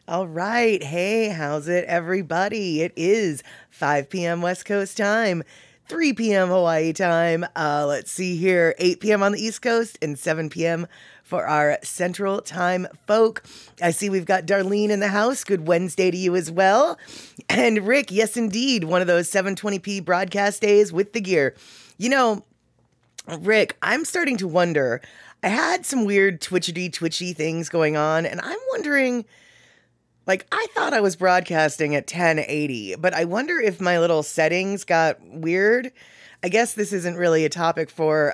All right. Hey, how's it, everybody? It is 5 p.m. West Coast time, 3 p.m. Hawaii time. Let's see here, 8 p.m. on the East Coast and 7 p.m. for our Central Time folk. I see we've got Darlene in the house. Good Wednesday to you as well. And Rick, yes, indeed, one of those 720p broadcast days with the gear. You know, Rick, I'm starting to wonder. I had some weird twitchy things going on, and I'm wondering... Like, I thought I was broadcasting at 1080, but I wonder if my little settings got weird. I guess this isn't really a topic for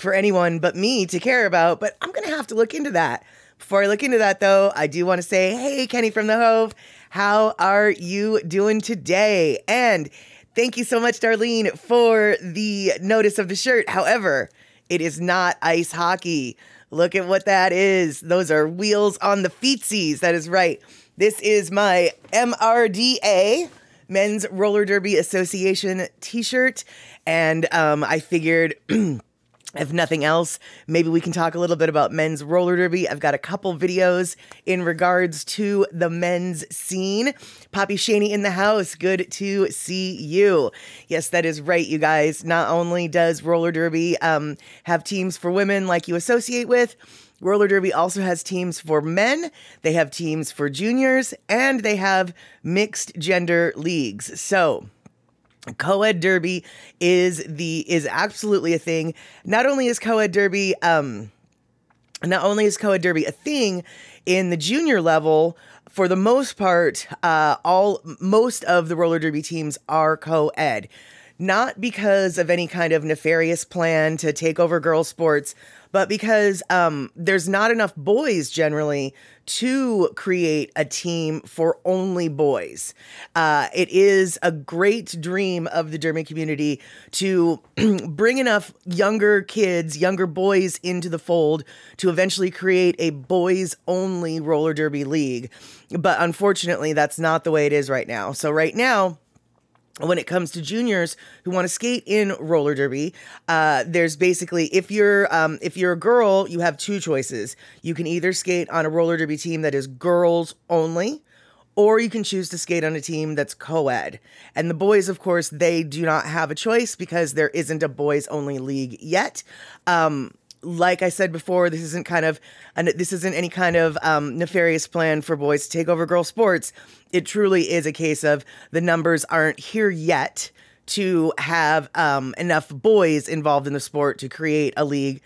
anyone but me to care about, but I'm going to have to look into that. Before I look into that, though, I do want to say, hey, Kenny from the Hove, how are you doing today? And thank you so much, Darlene, for the notice of the shirt. However, it is not ice hockey. Look at what that is. Those are wheels on the feetsies. That is right. This is my MRDA, Men's Roller Derby Association t-shirt. And I figured, if nothing else, maybe we can talk a little bit about men's roller derby. I've got a couple videos in regards to the men's scene. Poppy Shaney in the house. Good to see you. Yes, that is right, you guys. Not only does roller derby have teams for women like you associate with, roller derby also has teams for men. They have teams for juniors, and they have mixed gender leagues. So co-ed derby is absolutely a thing. Not only is co-ed derby a thing in the junior level, for the most part, most of the roller derby teams are co-ed. Not because of any kind of nefarious plan to take over girls' sports, but because there's not enough boys generally to create a team for only boys. It is a great dream of the derby community to bring enough younger kids, younger boys into the fold to eventually create a boys-only roller derby league. But unfortunately, that's not the way it is right now. So right now, when it comes to juniors who want to skate in roller derby, there's basically, if you're a girl, you have two choices. You can either skate on a roller derby team that is girls only, or you can choose to skate on a team that's co-ed. And the boys, of course, they do not have a choice because there isn't a boys only league yet. Like I said before, this isn't any kind of nefarious plan for boys to take over girls' sports. It truly is a case of the numbers aren't here yet to have enough boys involved in the sport to create a league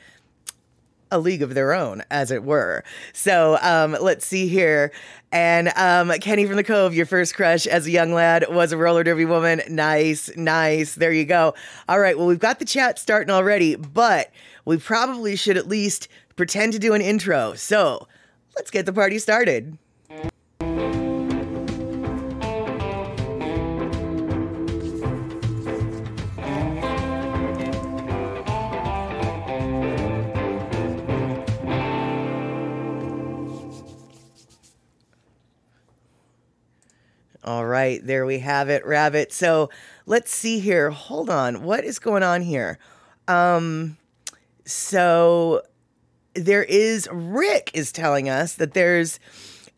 of their own, as it were. So let's see here. And Kenny from the Cove, your first crush as a young lad was a roller derby woman. Nice. There you go. All right. Well, we've got the chat starting already, but we probably should at least pretend to do an intro. So let's get the party started. All right, there we have it, Rabbit. So let's see here. Hold on. What is going on here? So Rick is telling us that there's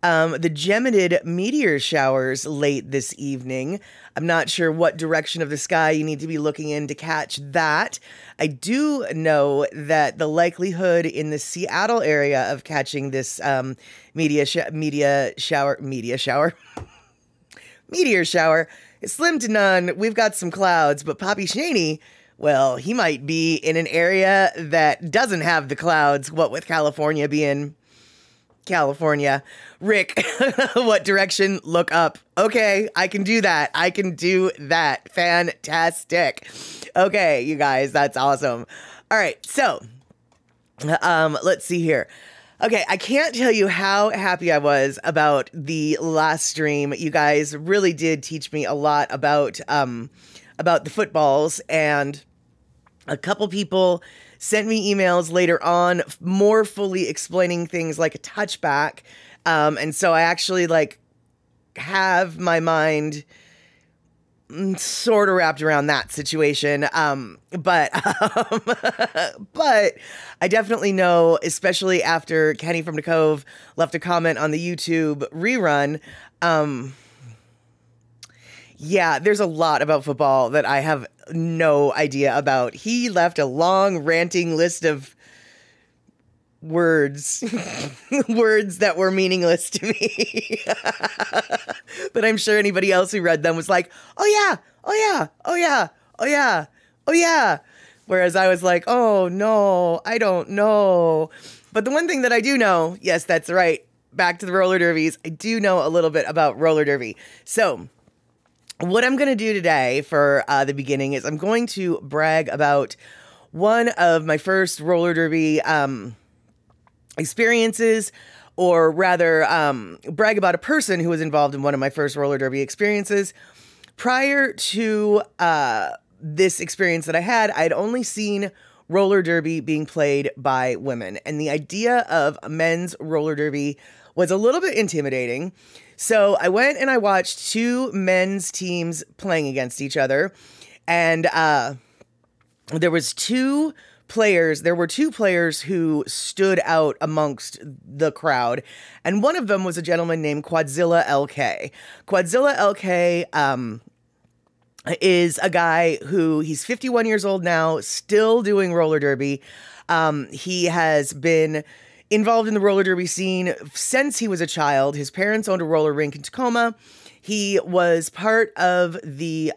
the Geminid meteor showers late this evening. I'm not sure what direction of the sky you need to be looking in to catch that. I do know that the likelihood in the Seattle area of catching this meteor shower is slim to none. We've got some clouds, but Poppy Shaney, well, he might be in an area that doesn't have the clouds, what with California being California. Rick, what direction? Look up. Okay, I can do that. Fantastic. Okay, you guys, that's awesome. All right, so let's see here. Okay, I can't tell you how happy I was about the last stream. You guys really did teach me a lot about the footballs, and a couple people sent me emails later on more fully explaining things like a touchback. And so I actually have my mind sort of wrapped around that situation. But but I definitely know, especially after Kenny from the Cove left a comment on the YouTube rerun. Yeah, there's a lot about football that I have no idea about. He left a long ranting list of words, words that were meaningless to me. But I'm sure anybody else who read them was like, oh yeah, oh yeah, oh yeah, oh yeah, oh yeah. Whereas I was like, oh no, I don't know. But the one thing that I do know, yes, that's right, back to the roller derbies, I do know a little bit about roller derby. So what I'm going to do today for the beginning is I'm going to brag about one of my first roller derby experiences, or rather brag about a person who was involved in one of my first roller derby experiences. Prior to this experience that I had, I'd only seen roller derby being played by women, and the idea of men's roller derby was a little bit intimidating. So I went and I watched two men's teams playing against each other, and there were two players who stood out amongst the crowd, and one of them was a gentleman named Quadzilla LK. Quadzilla LK is a guy who, he's 51 years old now, still doing roller derby. He has been involved in the roller derby scene since he was a child. His parents owned a roller rink in Tacoma. He was part of the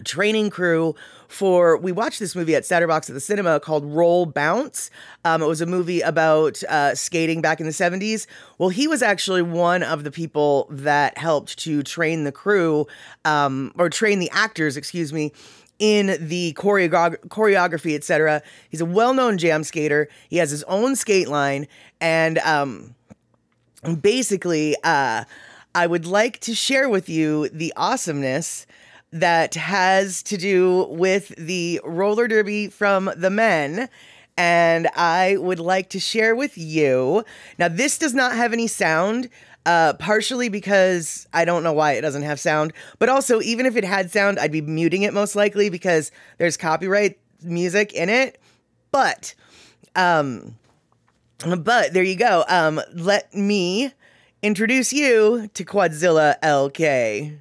training crew for, we watched this movie at Satterbox at the cinema called Roll Bounce. It was a movie about skating back in the 70s. Well, he was actually one of the people that helped to train the crew, or train the actors, excuse me, in the choreography, etc. He's a well-known jam skater. He has his own skate line, and basically, I would like to share with you the awesomeness that has to do with the roller derby from the men, and I would like to share with you. Now, this does not have any sound, partially because I don't know why it doesn't have sound, but also, even if it had sound, I'd be muting it most likely because there's copyright music in it. But there you go. Let me introduce you to Quadzilla LK.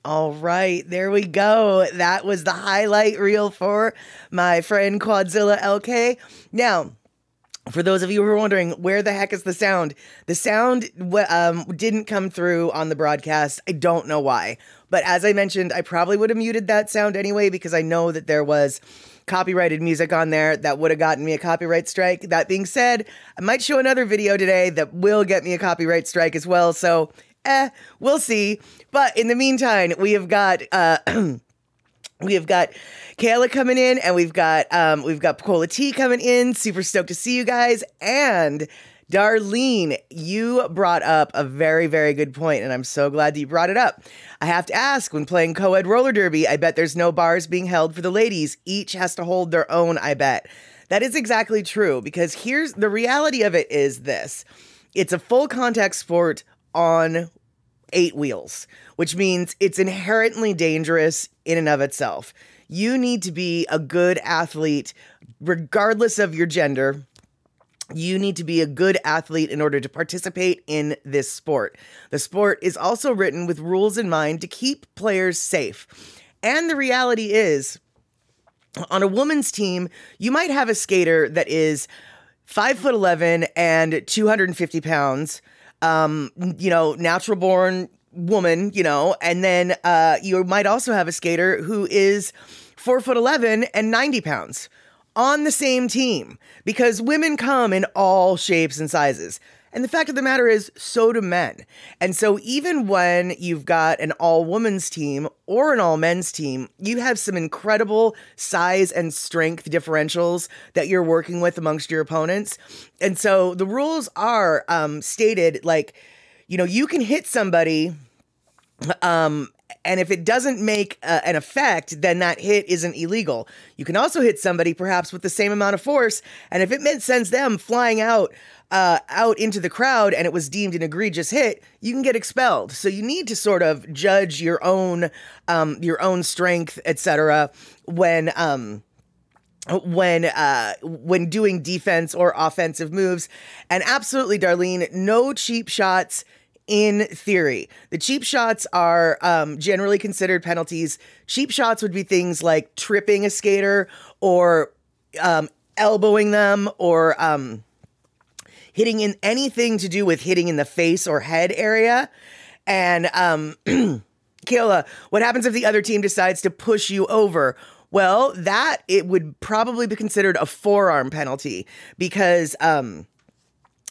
All right, there we go. That was the highlight reel for my friend Quadzilla LK. Now, for those of you who are wondering, where the heck is the sound? The sound didn't come through on the broadcast. I don't know why. But as I mentioned, I probably would have muted that sound anyway because I know that there was copyrighted music on there that would have gotten me a copyright strike. That being said, I might show another video today that will get me a copyright strike as well. So, we'll see. But in the meantime, we have got Kayla coming in, and we've got Cola T coming in. Super stoked to see you guys. And Darlene, you brought up a very, very good point, and I'm so glad that you brought it up. I have to ask, when playing co-ed roller derby, I bet there's no bars being held for the ladies. Each has to hold their own, I bet. That is exactly true, because here's the reality of it is this. It's a full contact sport on 8 wheels, which means it's inherently dangerous in and of itself. You need to be a good athlete, regardless of your gender. You need to be a good athlete in order to participate in this sport. The sport is also written with rules in mind to keep players safe. And the reality is, on a woman's team, you might have a skater that is 5'11" and 250 pounds, natural born woman, and then you might also have a skater who is 4'11" and 90 pounds on the same team, because women come in all shapes and sizes. And the fact of the matter is, so do men. And so even when you've got an all-women's team or an all-men's team, you have some incredible size and strength differentials that you're working with amongst your opponents. And so the rules are stated like, you can hit somebody, and if it doesn't make an effect, then that hit isn't illegal. You can also hit somebody perhaps with the same amount of force, and if it sends them flying out into the crowd and it was deemed an egregious hit, you can get expelled. So you need to sort of judge your own strength, etc. when doing defense or offensive moves. And absolutely, Darlene, no cheap shots. In theory, the cheap shots are generally considered penalties. Cheap shots would be things like tripping a skater or elbowing them or hitting in anything to do with hitting in the face or head area. And Kayla, what happens if the other team decides to push you over? Well, it would probably be considered a forearm penalty because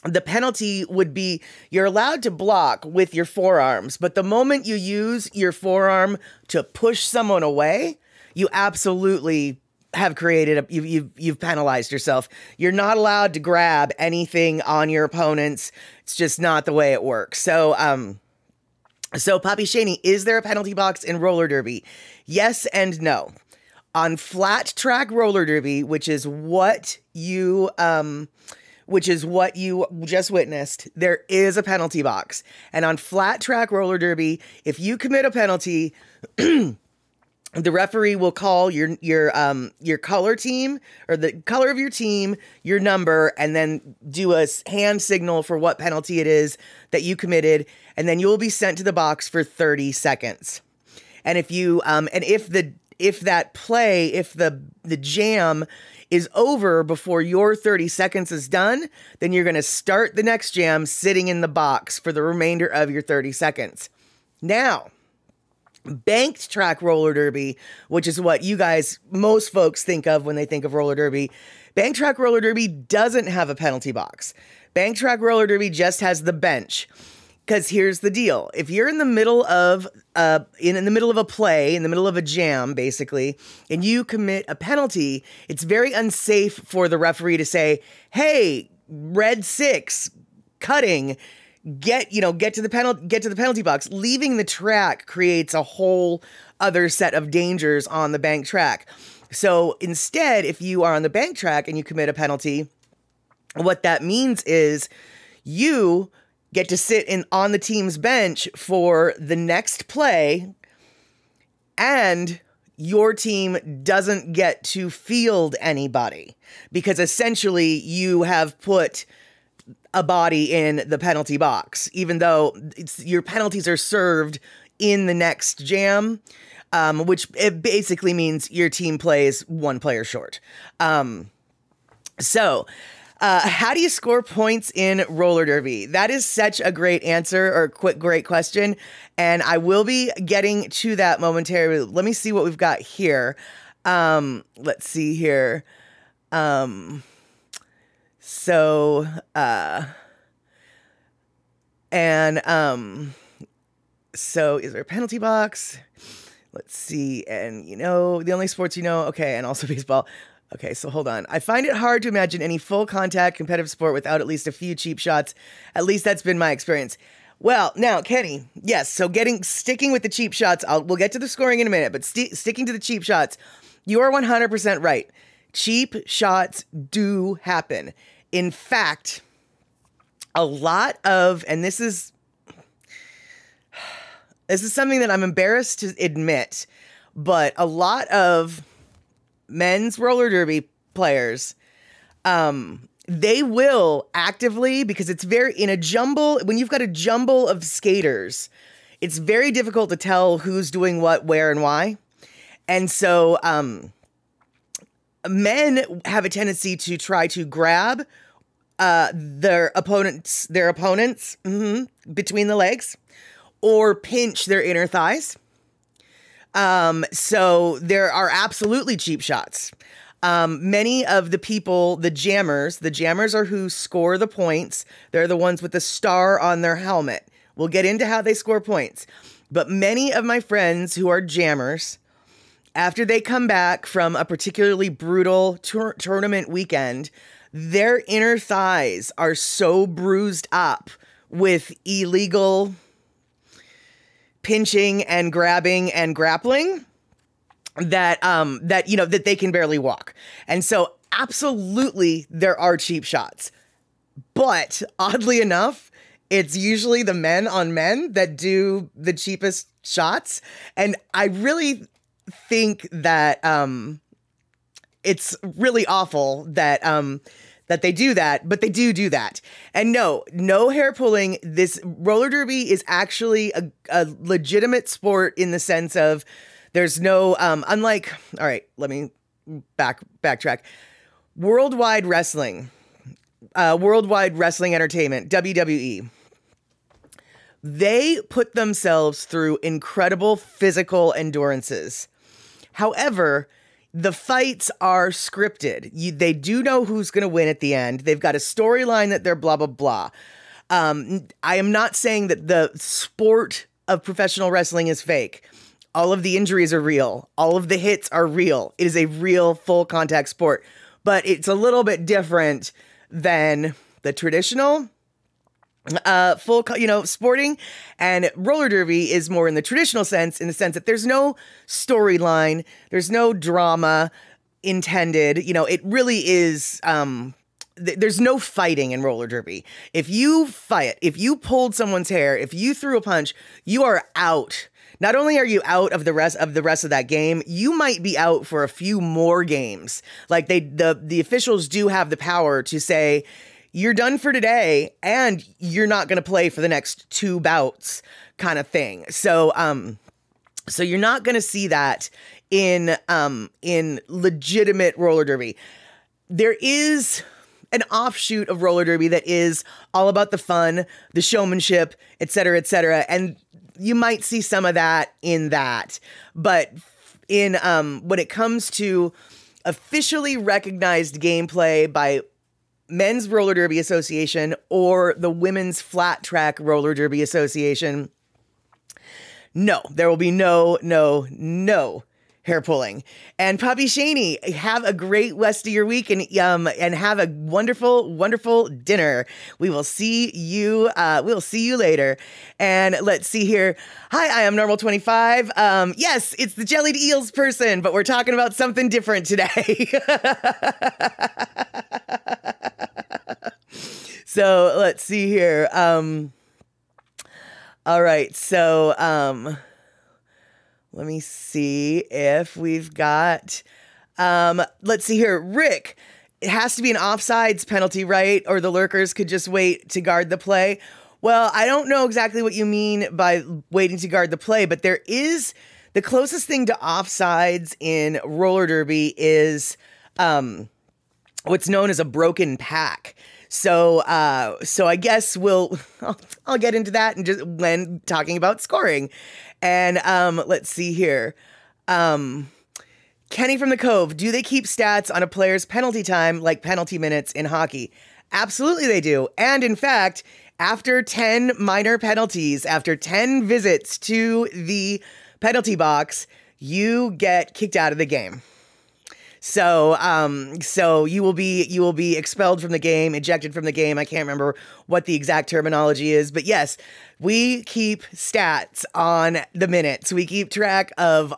the penalty would be you're allowed to block with your forearms, but the moment you use your forearm to push someone away, you absolutely have created you've penalized yourself. You're not allowed to grab anything on your opponents. It's just not the way it works. So Poppy Shaney, is there a penalty box in roller derby? Yes and no. On flat track roller derby, which is what you just witnessed, there is a penalty box. And on flat track roller derby, if you commit a penalty, the referee will call your color team or the color of your team, your number, and then do a hand signal for what penalty it is that you committed, and then you will be sent to the box for 30 seconds. And if the jam is over before your 30 seconds is done, then you're going to start the next jam sitting in the box for the remainder of your 30 seconds. Now, banked track roller derby, which is what most folks think of when they think of roller derby. Banked track roller derby doesn't have a penalty box. Banked track roller derby just has the bench. Because here's the deal. If you're in the middle of in the middle of a play, in the middle of a jam, basically, and you commit a penalty, it's very unsafe for the referee to say, "Hey, red 6, cutting, get to the penalty box." Leaving the track creates a whole other set of dangers on the bank track. So instead, if you are on the bank track and you commit a penalty, what that means is you get to sit on the team's bench for the next play, and your team doesn't get to field anybody because essentially you have put a body in the penalty box, even though your penalties are served in the next jam, which it basically means your team plays one player short. How do you score points in roller derby? That is such a great answer, or great question. And I will be getting to that momentarily. Let me see what we've got here. Let's see here. So is there a penalty box? Let's see. And the only sports okay, and also baseball. Okay, so hold on. I find it hard to imagine any full contact competitive sport without at least a few cheap shots. At least that's been my experience. Well, now, Kenny, yes, so sticking with the cheap shots, we'll get to the scoring in a minute, but sticking to the cheap shots, you are 100% right. Cheap shots do happen. In fact, a lot of, and this is something that I'm embarrassed to admit, but a lot of men's roller derby players, they will actively, because it's in a jumble, when you've got a jumble of skaters, it's very difficult to tell who's doing what, where, and why. And so men have a tendency to try to grab their opponents between the legs, or pinch their inner thighs. So there are absolutely cheap shots. Many of the people, the jammers are who score the points. They're the ones with the star on their helmet. We'll get into how they score points. But many of my friends who are jammers, after they come back from a particularly brutal tournament weekend, their inner thighs are so bruised up with illegal pinching and grabbing and grappling that that they can barely walk. And so absolutely there are cheap shots. But oddly enough, it's usually the men on men that do the cheapest shots. And I really think that it's really awful that that they do that, but they do that. And no hair pulling. This roller derby is actually a legitimate sport in the sense of there's no, unlike, all right, let me backtrack. Worldwide Wrestling Entertainment, WWE, they put themselves through incredible physical endurances. However, the fights are scripted. They do know who's going to win at the end. They've got a storyline that they're blah, blah, blah. I am not saying that the sport of professional wrestling is fake. All of the injuries are real. All of the hits are real. It is a real full contact sport, but it's a little bit different than the traditional sporting. And roller derby is more in the traditional sense, in the sense that there's no storyline, there's no drama intended. It really is, there's no fighting in roller derby. If you fight, if you pulled someone's hair, if you threw a punch, you are out. Not only are you out of the rest of that game, you might be out for a few more games. Like the officials do have the power to say, you're done for today, and you're not going to play for the next 2 bouts, kind of thing. So, so you're not going to see that in legitimate roller derby. There is an offshoot of roller derby that is all about the fun, the showmanship, et cetera, and you might see some of that in that. But in when it comes to officially recognized gameplay by Men's Roller Derby Association or the Women's Flat Track Roller Derby Association, no, there will be no hair pulling. And Poppy Shaney, have a great rest of your week, and have a wonderful, wonderful dinner. We will see you. We'll see you later. And let's see here. Hi, I am Normal25. Yes, it's the jellied eels person, but we're talking about something different today. So let's see here. All right. So, let me see if we've got, let's see here. Rick, it has to be an offsides penalty, right? Or the lurkers could just wait to guard the play. Well, I don't know exactly what you mean by waiting to guard the play, but there is the closest thing to offsides in roller derby is what's known as a broken pack. So I guess I'll get into that and just when talking about scoring. And let's see here. Kenny from the Cove, do they keep stats on a player's penalty time like penalty minutes in hockey? Absolutely they do. And in fact, after 10 minor penalties, after 10 visits to the penalty box, you get kicked out of the game. So you will be expelled from the game, ejected from the game. I can't remember what the exact terminology is, but yes, we keep stats on the minutes. We keep track of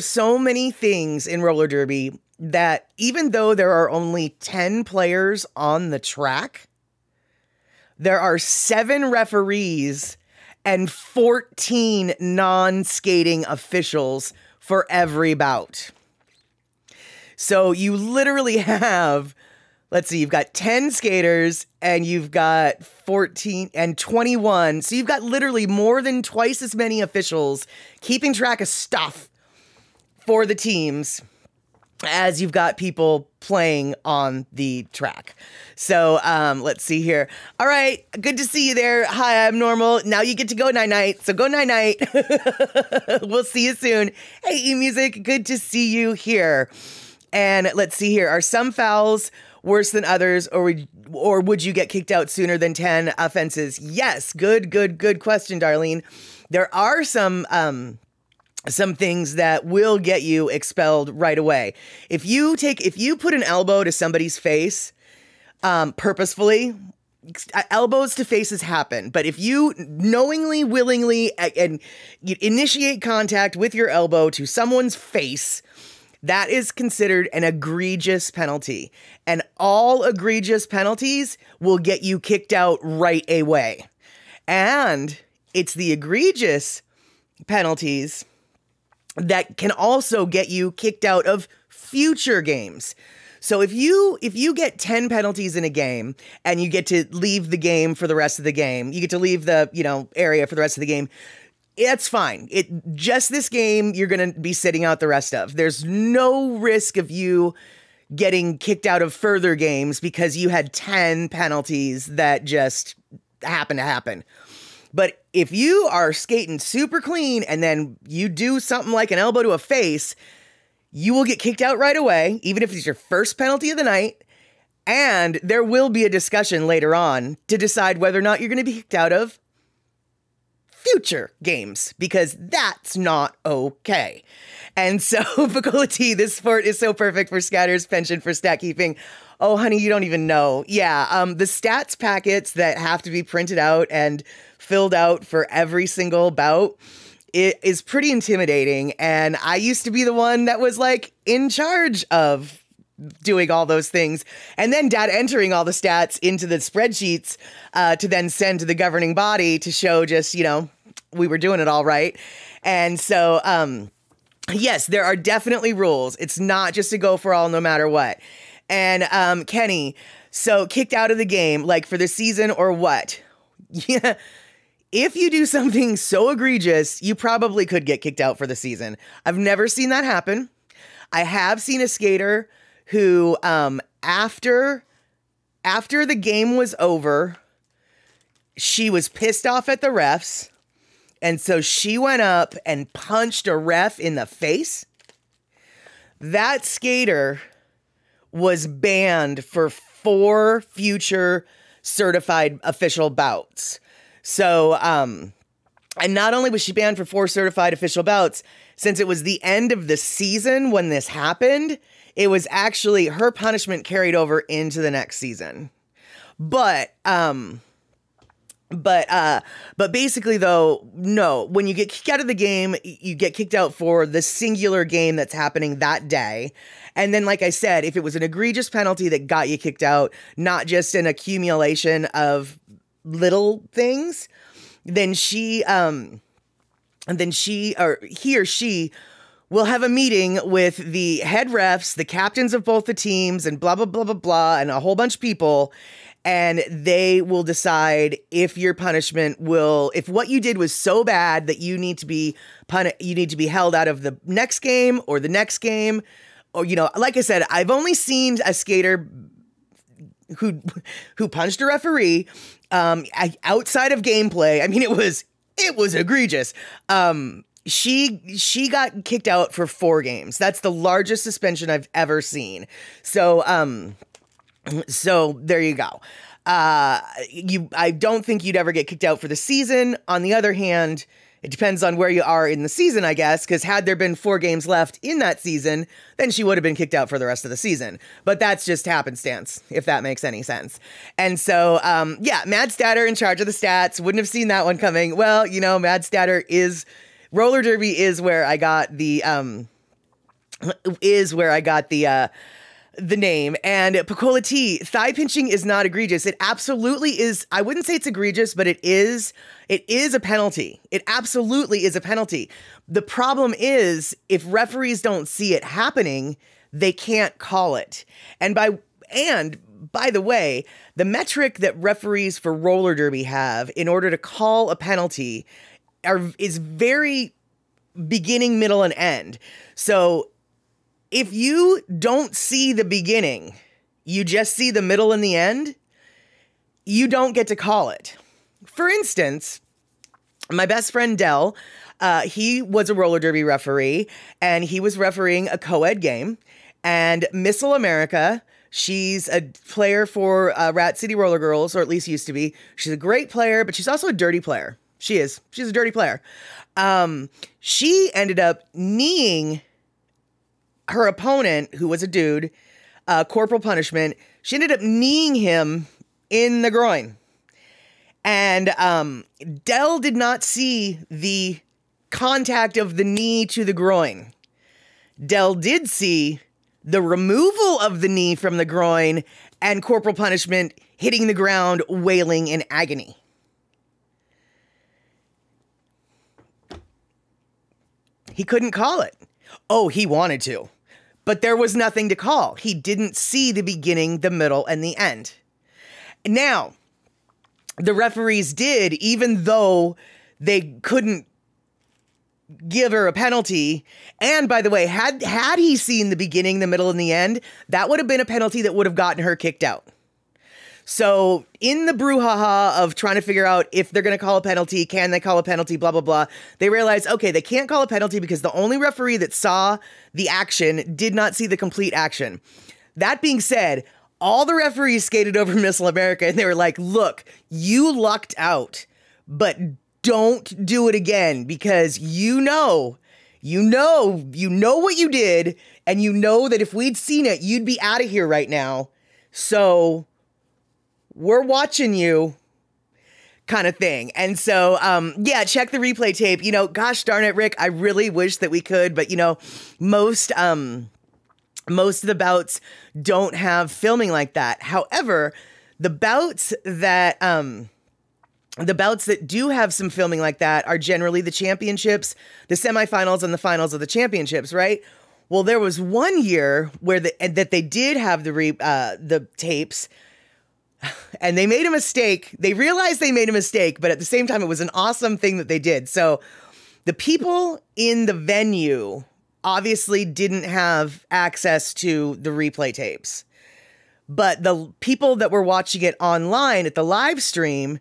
so many things in roller derby that even though there are only 10 players on the track, there are 7 referees and 14 non-skating officials for every bout. So you literally have, let's see, you've got 10 skaters and you've got 14 and 21. So you've got literally more than twice as many officials keeping track of stuff for the teams as you've got people playing on the track. So let's see here. All right, good to see you there. Hi, I'm Normal. Now you get to go night-night, so go night-night. We'll see you soon. Hey, E-Music, good to see you here. And let's see here. Are some fouls worse than others, or would you get kicked out sooner than 10 offenses? Yes, good question, Darlene. There are some things that will get you expelled right away. If you put an elbow to somebody's face purposefully, elbows to faces happen. But if you knowingly, willingly, and you initiate contact with your elbow to someone's face, that is considered an egregious penalty. And all egregious penalties will get you kicked out right away. And it's the egregious penalties that can also get you kicked out of future games. So if you get 10 penalties in a game and you get to leave the game for the rest of the game, you get to leave the, area for the rest of the game, it's fine. Just this game you're going to be sitting out the rest of. There's no risk of you getting kicked out of further games because you had 10 penalties that just happen to happen. But if you are skating super clean and then you do something like an elbow to a face, you will get kicked out right away, even if it's your first penalty of the night. And there will be a discussion later on to decide whether or not you're going to be kicked out of future games, because that's not okay. And so, Bacola T, this sport is so perfect for Scatter's penchant for stat keeping. Oh, honey, you don't even know. Yeah, the stats packets that have to be printed out and filled out for every single bout, it is pretty intimidating. And I used to be the one that was like in charge of doing all those things and then data entering all the stats into the spreadsheets to then send to the governing body to show just, we were doing it all right. And so, yes, there are definitely rules. It's not just a go for all no matter what. And Kenny, so kicked out of the game, like for the season or what? Yeah. If you do something so egregious, you probably could get kicked out for the season. I've never seen that happen. I have seen a skater who, after the game was over, she was pissed off at the refs. And so she went up and punched a ref in the face. That skater was banned for 4 future certified official bouts. So, and not only was she banned for 4 certified official bouts, since it was the end of the season when this happened, it was actually her punishment carried over into the next season. But basically though, no, when you get kicked out of the game, you get kicked out for the singular game that's happening that day. And then, like I said, if it was an egregious penalty that got you kicked out, not just an accumulation of little things, then he or she will have a meeting with the head refs, the captains of both the teams, and blah, blah, blah, blah, blah, and a whole bunch of people. and they will decide if your punishment if what you did was so bad that you need to be held out of the next game or the next game. Or, like I said, I've only seen a skater who punched a referee outside of gameplay. I mean, it was egregious. She got kicked out for 4 games. That's the largest suspension I've ever seen. So there you go. I don't think you'd ever get kicked out for the season. On the other hand, it depends on where you are in the season, I guess, because had there been 4 games left in that season, then she would have been kicked out for the rest of the season. But that's just happenstance, if that makes any sense. And so, Mad Statter in charge of the stats. Wouldn't have seen that one coming. Well, Mad Statter roller derby is where I got the name. And Pacola T, thigh pinching is not egregious. It absolutely is. I wouldn't say it's egregious, but it is a penalty. It absolutely is a penalty. The problem is if referees don't see it happening, they can't call it. And by the way, the metric that referees for roller derby have in order to call a penalty is very beginning, middle, and end. So if you don't see the beginning, you just see the middle and the end, you don't get to call it. For instance, my best friend Dell, he was a roller derby referee, and he was refereeing a co-ed game. And Missile America, she's a player for Rat City Roller Girls, or at least used to be. She's a great player, but she's also a dirty player. She's a dirty player. She ended up kneeing her opponent, who was a dude, corporal punishment. She ended up kneeing him in the groin. And Dell did not see the contact of the knee to the groin. Dell did see the removal of the knee from the groin and corporal punishment hitting the ground, wailing in agony. He couldn't call it. Oh, he wanted to. But there was nothing to call. He didn't see the beginning, the middle, and the end. Now, the referees did, even though they couldn't give her a penalty. And by the way, had he seen the beginning, the middle, and the end, that would have been a penalty that would have gotten her kicked out. So in the brouhaha of trying to figure out if they're going to call a penalty, can they call a penalty, blah, blah, blah, they realized, okay, they can't call a penalty because the only referee that saw the action did not see the complete action. That being said, all the referees skated over Missile America and they were like, look, you lucked out, but don't do it again because you know what you did, and you know that if we'd seen it, you'd be out of here right now. So we're watching you, kind of thing. And so, check the replay tape. Gosh darn it, Rick, I really wish that we could, but most of the bouts don't have filming like that. However, the bouts that do have some filming like that are generally the championships, the semifinals, and the finals of the championships, right? Well, there was one year where that they did have the tapes. And they made a mistake. They realized they made a mistake, but at the same time, it was an awesome thing that they did. So the people in the venue obviously didn't have access to the replay tapes. But the people that were watching it online at the live stream,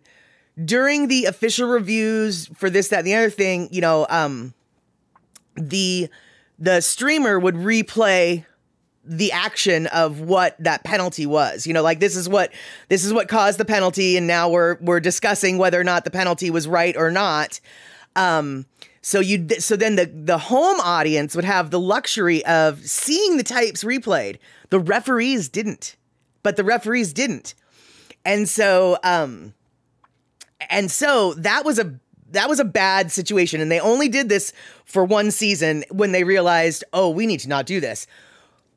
during the official reviews for this, that, and the other thing, the streamer would replay the action of what that penalty was, like this is what caused the penalty. And now we're discussing whether or not the penalty was right or not. So then the home audience would have the luxury of seeing the tapes replayed. The referees didn't, And so that was a bad situation. And they only did this for one season when they realized, oh, we need to not do this.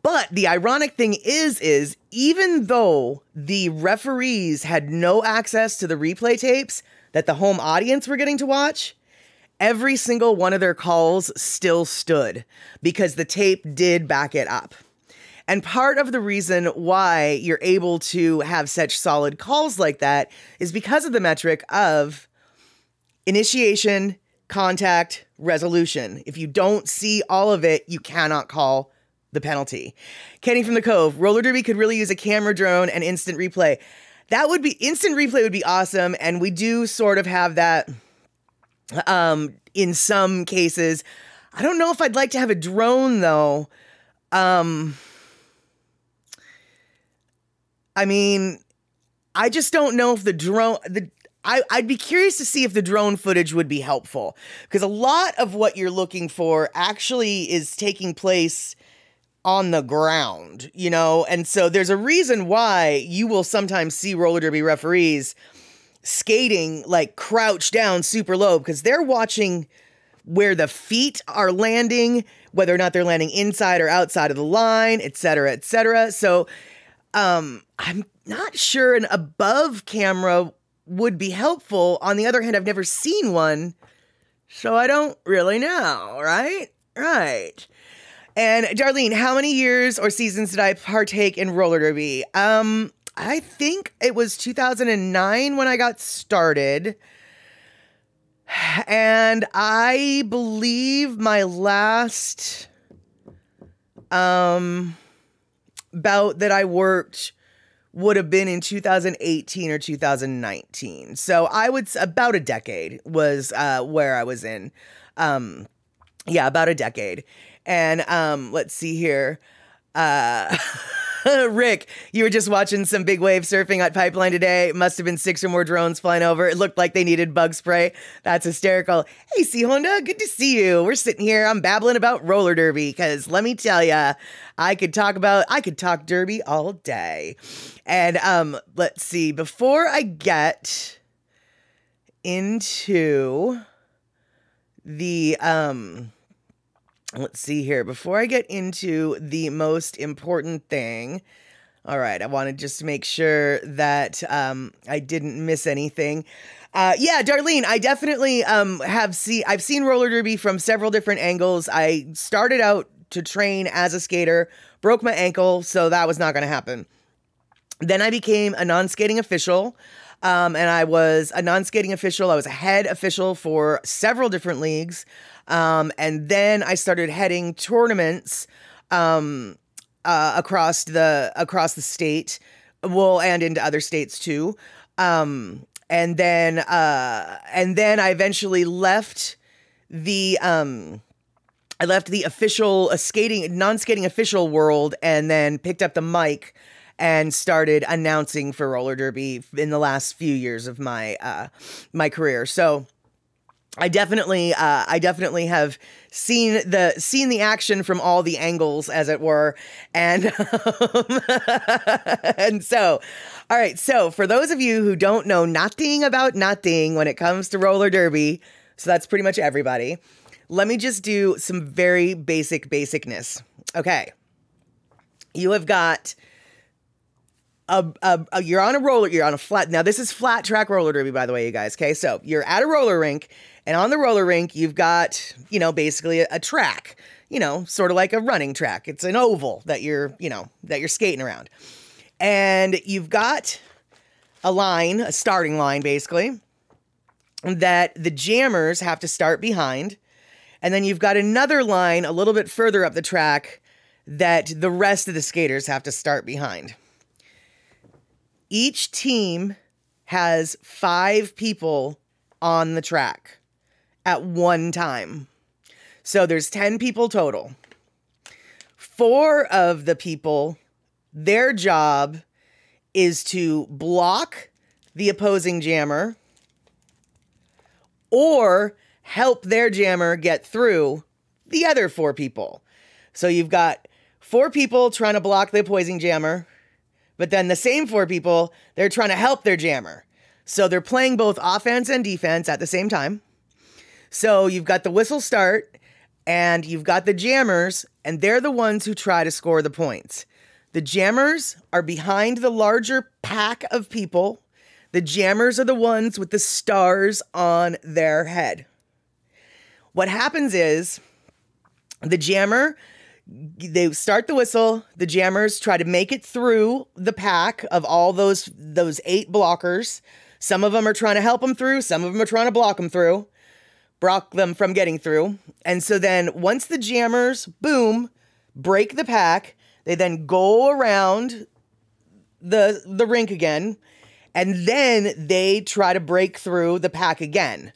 But the ironic thing is even though the referees had no access to the replay tapes that the home audience were getting to watch, every single one of their calls still stood because the tape did back it up. And part of the reason why you're able to have such solid calls like that is because of the metric of initiation, contact, resolution. If you don't see all of it, you cannot call the penalty. Kenny from the Cove, roller derby could really use a camera drone and instant replay. That would be, instant replay would be awesome. And we do sort of have that in some cases. I don't know if I'd like to have a drone though. I mean, I just don't know if the drone, I'd be curious to see if the drone footage would be helpful, because a lot of what you're looking for actually is taking place on the ground, you know? And so there's a reason why you will sometimes see roller derby referees skating like crouched down super low, because they're watching where the feet are landing, whether or not they're landing inside or outside of the line, et cetera, et cetera. So I'm not sure an above camera would be helpful. On the other hand, I've never seen one, so I don't really know, right? Right. And Darlene, how many years or seasons did I partake in roller derby? I think it was 2009 when I got started. And I believe my last bout that I worked would have been in 2018 or 2019. So I would, about a decade was where I was in. Yeah, about a decade. And let's see here. Rick, you were just watching some big wave surfing at Pipeline today. Must have been 6 or more drones flying over. It looked like they needed bug spray. That's hysterical. Hey, C Honda, good to see you. We're sitting here. I'm babbling about roller derby because let me tell you, I could talk derby all day. And let's see. Before I get into the let's see here. Before I get into the most important thing, all right, I wanted just to make sure that I didn't miss anything. Yeah, Darlene, I definitely I've seen roller derby from several different angles. I started out to train as a skater, broke my ankle, so that was not going to happen. Then I became a non-skating official. And I was a non-skating official. I was a head official for several different leagues. And then I started heading tournaments across the state, well, and into other states too. And then I eventually left the official non-skating official world, and then picked up the mic and started announcing for roller derby in the last few years of my my career. So I definitely have seen the action from all the angles, as it were, and and so, all right. So for those of you who don't know nothing about nothing when it comes to roller derby, so that's pretty much everybody. Let me just do some very basicness. Okay, you have got. You're on a roller, you're on a flat. Now this is flat track roller derby, by the way, you guys. Okay. So you're at a roller rink, and on the roller rink, you've got, basically a track, sort of like a running track. It's an oval that you're skating around, and you've got a starting line, basically, that the jammers have to start behind. And then you've got another line a little bit further up the track that the rest of the skaters have to start behind. Each team has 5 people on the track at one time. So there's 10 people total. 4 of the people, their job is to block the opposing jammer or help their jammer get through the other 4 people. So you've got 4 people trying to block the opposing jammer, but then the same 4 people, they're trying to help their jammer. So they're playing both offense and defense at the same time. So you've got the whistle start, and you've got the jammers, and they're the ones who try to score the points. The jammers are behind the larger pack of people. The jammers are the ones with the stars on their head. What happens is the jammer They start the whistle. The jammers try to make it through the pack of all those 8 blockers. Some of them are trying to help them through. Some of them are trying to block them from getting through. And so then once the jammers, boom, break the pack, they then go around the rink again, and then they try to break through the pack again.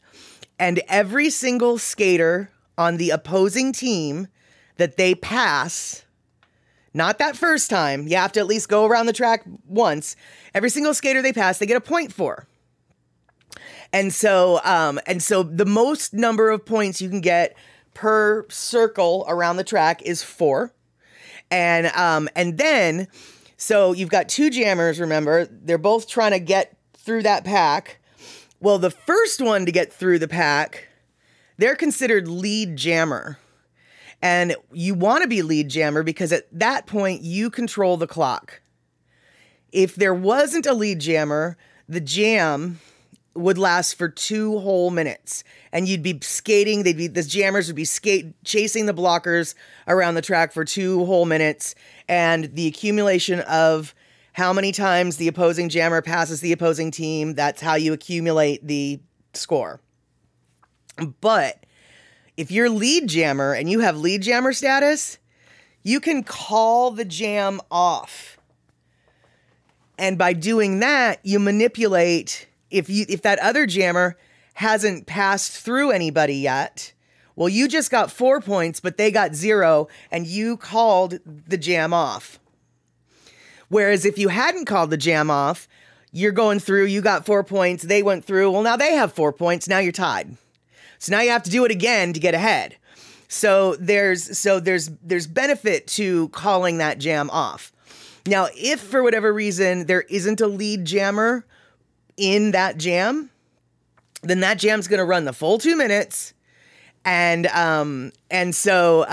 And every single skater on the opposing team that they pass, not that first time, you have to at least go around the track once. Every single skater they pass, they get a point for. And so the most number of points you can get per circle around the track is 4. And then, so you've got 2 jammers, remember, they're both trying to get through that pack. Well, the first one to get through the pack, they're considered lead jammer. And you want to be lead jammer because at that point you control the clock. If there wasn't a lead jammer, the jam would last for 2 whole minutes, and you'd be skating. The jammers would be chasing the blockers around the track for 2 whole minutes, and the accumulation of how many times the opposing jammer passes the opposing team, that's how you accumulate the score. But if you're lead jammer and you have lead jammer status, you can call the jam off. And by doing that, you manipulate. If that other jammer hasn't passed through anybody yet, well, you just got 4 points, but they got 0, and you called the jam off. Whereas if you hadn't called the jam off, you're going through, you got 4 points, they went through, well, now they have 4 points, now you're tied. So now you have to do it again to get ahead. So there's benefit to calling that jam off. Now, if for whatever reason there isn't a lead jammer in that jam, then that jam's going to run the full 2 minutes. And so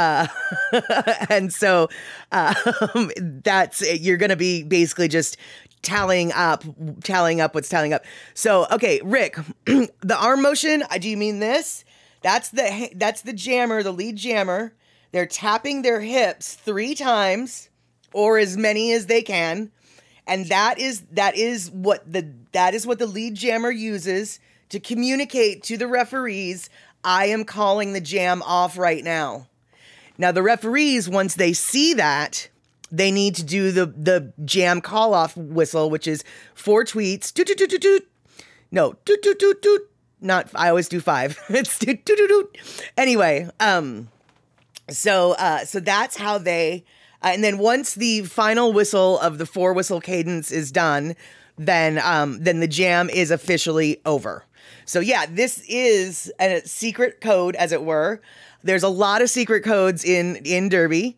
that's it. You're going to be basically just tallying up what's tallying up. So, okay, Rick, the arm motion, do you mean this? That's the jammer, the lead jammer. They're tapping their hips 3 times or as many as they can. And that is what the lead jammer uses to communicate to the referees, I am calling the jam off right now. Now, the referees, once they see that, they need to do the jam call off whistle, which is 4 tweets. Toot, toot, toot, toot, toot. No, toot, toot, toot, toot. Not, I always do 5. It's toot, toot, toot, toot. Anyway, so that's how they, and then once the final whistle of the 4 whistle cadence is done, then the jam is officially over. So yeah, this is a secret code, as it were. There's a lot of secret codes in Derby.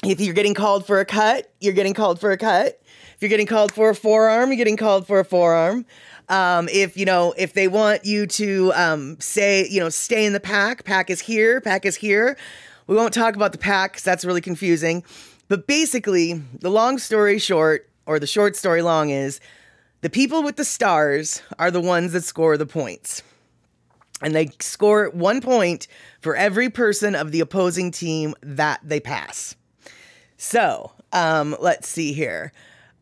If you're getting called for a cut, you're getting called for a cut. If you're getting called for a forearm, you're getting called for a forearm. If they want you to stay in the pack is here, pack is here. We won't talk about the pack because that's really confusing. But basically, the long story short, or the short story long, is the people with the stars are the ones that score the points. And they score 1 point for every person of the opposing team that they pass. So, let's see here.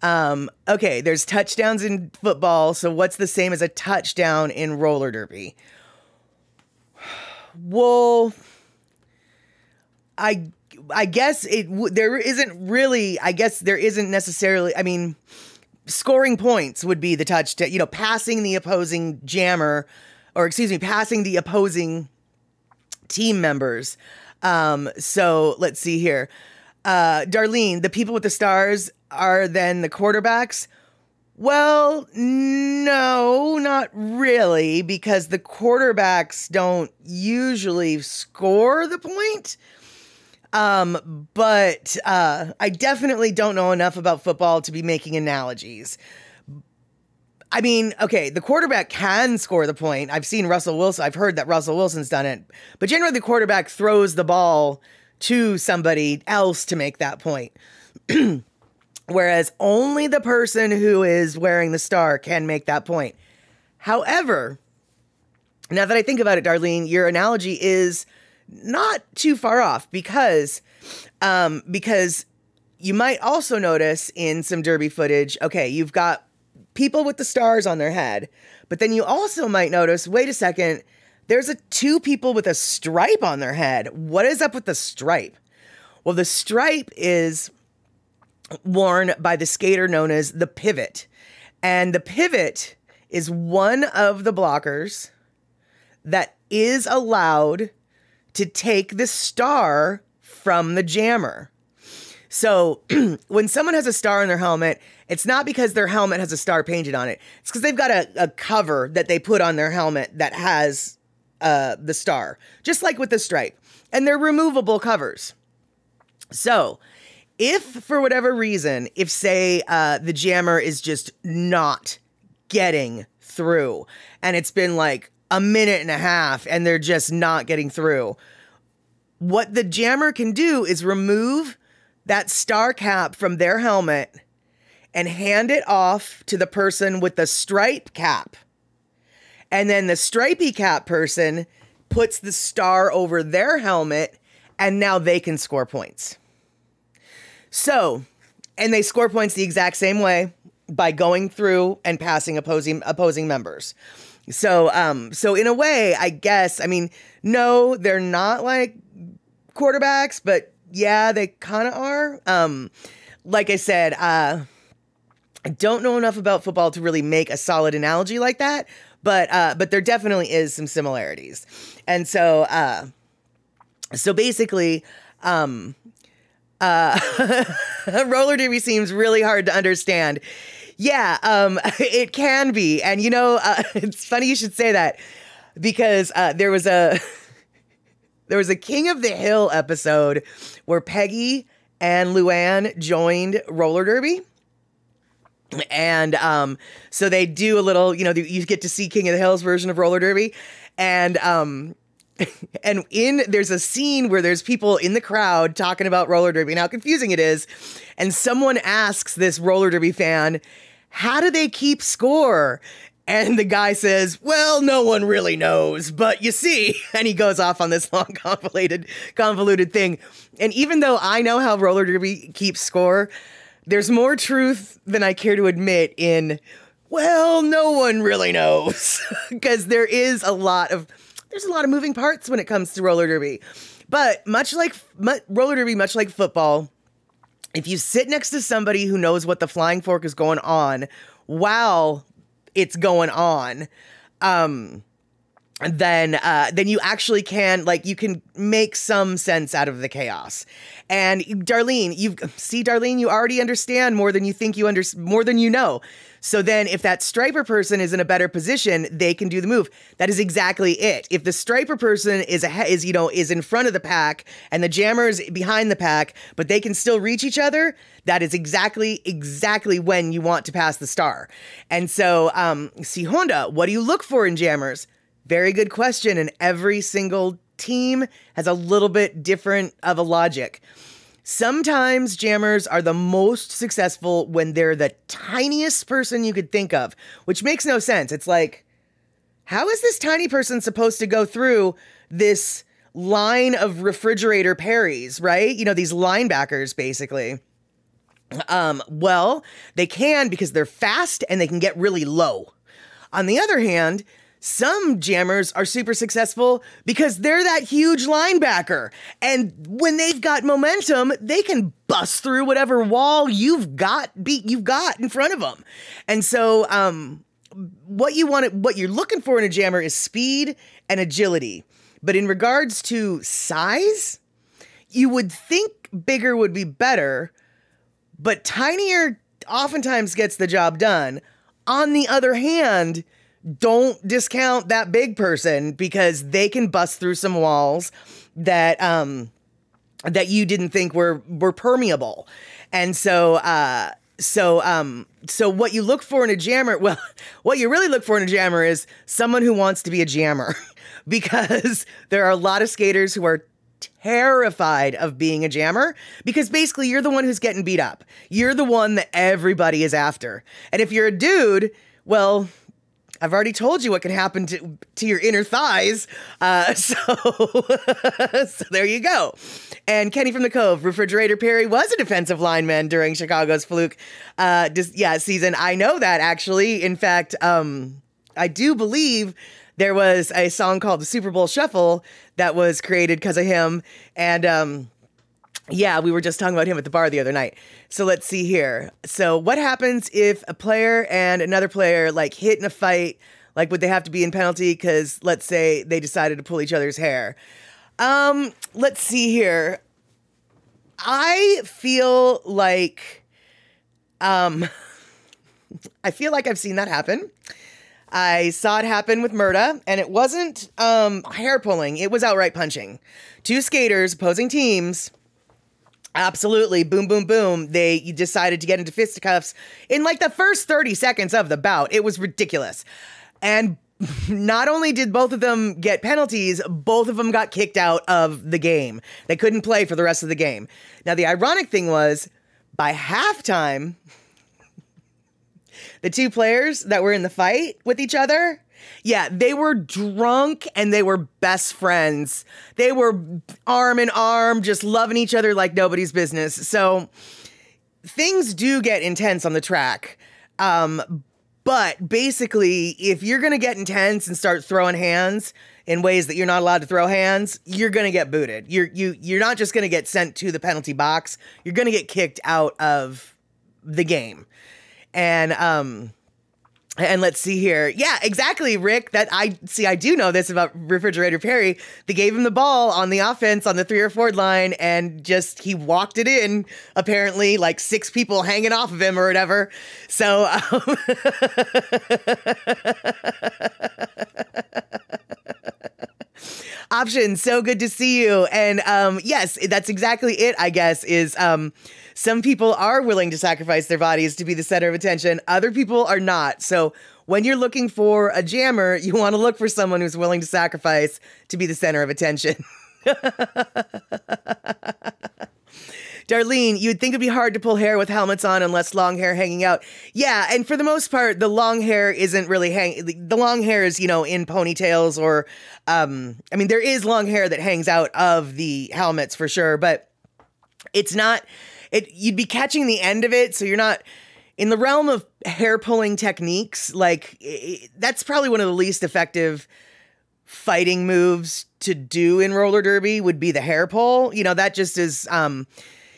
Okay, there's touchdowns in football. So what's the same as a touchdown in roller derby? Well, I guess there isn't necessarily, I mean, scoring points would be the touchdown, passing the opposing jammer, passing the opposing team members. So let's see here. Darlene, the people with the stars are then the quarterbacks. Well, no, not really, because the quarterbacks don't usually score the point. But I definitely don't know enough about football to be making analogies. I mean, okay, the quarterback can score the point. I've heard that Russell Wilson's done it. But generally the quarterback throws the ball to somebody else to make that point. Whereas only the person who is wearing the star can make that point. However, now that I think about it, Darlene, your analogy is not too far off because you might also notice in some derby footage, okay, you've got people with the stars on their head, but then you also might notice, wait a second, there's two people with a stripe on their head. What is up with the stripe? Well, the stripe is worn by the skater known as the pivot. And the pivot is one of the blockers that is allowed to take the star from the jammer. So when someone has a star on their helmet, it's not because their helmet has a star painted on it. It's because they've got a cover that they put on their helmet that has the star, just like with the stripe. And they're removable covers. So if for whatever reason, if say the jammer is just not getting through and it's been like a minute and a half and they're just not getting through, what the jammer can do is remove that star cap from their helmet and hand it off to the person with the stripe cap. And then the stripey cap person puts the star over their helmet and now they can score points. So, and they score points the exact same way by going through and passing opposing members. So in a way, I guess, I mean, no, they're not like quarterbacks, but yeah, they kind of are. Like I said, I don't know enough about football to really make a solid analogy like that, but there definitely is some similarities. And so basically, roller derby seems really hard to understand. Yeah, it can be. And, you know, it's funny you should say that because there was a King of the Hill episode where Peggy and Luann joined roller derby. And so they do a little, you know, you get to see King of the Hill's version of roller derby. And there's a scene where there's people in the crowd talking about roller derby and how confusing it is. And someone asks this roller derby fan, how do they keep score? And the guy says, well, no one really knows, but you see, and he goes off on this long convoluted thing. And even though I know how roller derby keeps score, there's more truth than I care to admit in, well, no one really knows, because there's a lot of moving parts when it comes to roller derby. But much like roller derby, much like football, if you sit next to somebody who knows what the flying fork is going on while it's going on, then you actually can, like, you can make some sense out of the chaos. And Darlene, you already understand more than you think more than you know. So then if that striper person is in a better position, they can do the move. That is exactly it. If the striper person is in front of the pack and the jammer is behind the pack, but they can still reach each other, that is exactly when you want to pass the star. And so, see, Honda, what do you look for in jammers? Very good question. And every single team has a little bit different of a logic. Sometimes jammers are the most successful when they're the tiniest person you could think of, which makes no sense. It's like, how is this tiny person supposed to go through this line of refrigerator parries, right? You know, these linebackers, basically. Well, they can because they're fast and they can get really low. On the other hand, some jammers are super successful because they're that huge linebacker. And when they've got momentum, they can bust through whatever wall you've got in front of them. And so what you're looking for in a jammer is speed and agility. But in regards to size, you would think bigger would be better, but tinier oftentimes gets the job done. On the other hand, don't discount that big person because they can bust through some walls that you didn't think were permeable. And so what you look for in a jammer, well, what you really look for in a jammer is someone who wants to be a jammer because there are a lot of skaters who are terrified of being a jammer because basically you're the one who's getting beat up. You're the one that everybody is after. And if you're a dude, well, I've already told you what can happen to your inner thighs. So there you go. And Kenny from the Cove, Refrigerator Perry was a defensive lineman during Chicago's fluke season. I know that, actually. In fact, I do believe there was a song called the Super Bowl Shuffle that was created because of him. And we were just talking about him at the bar the other night. So let's see here. So what happens if a player and another player like hit in a fight? Like, would they have to be in penalty? Because let's say they decided to pull each other's hair. Let's see here. I feel like I've seen that happen. I saw it happen with MRDA, and it wasn't hair pulling. It was outright punching. Two skaters, opposing teams. Absolutely. Boom, boom, boom. They decided to get into fisticuffs in like the first 30 seconds of the bout. It was ridiculous. And not only did both of them get penalties, both of them got kicked out of the game. They couldn't play for the rest of the game. Now, the ironic thing was, by halftime, the two players that were in the fight with each other, they were drunk and they were best friends. They were arm in arm, just loving each other like nobody's business. So things do get intense on the track. But basically, if you're going to get intense and start throwing hands in ways that you're not allowed to throw hands, you're going to get booted. You're not just going to get sent to the penalty box. You're going to get kicked out of the game. And let's see here. Yeah, exactly, Rick. I do know this about Refrigerator Perry. They gave him the ball on the offense on the 3 or 4 line, and he walked it in, apparently, like 6 people hanging off of him or whatever. So, Options, so good to see you. And yes, that's exactly it, I guess, is some people are willing to sacrifice their bodies to be the center of attention. Other people are not. So when you're looking for a jammer, you want to look for someone who's willing to sacrifice to be the center of attention. Darlene, you'd think it'd be hard to pull hair with helmets on unless long hair hanging out. Yeah, and for the most part, the long hair isn't really the long hair is, in ponytails or, there is long hair that hangs out of the helmets for sure, but it's not, you'd be catching the end of it, so you're not, in the realm of hair pulling techniques, that's probably one of the least effective fighting moves to do in roller derby would be the hair pull. That just is,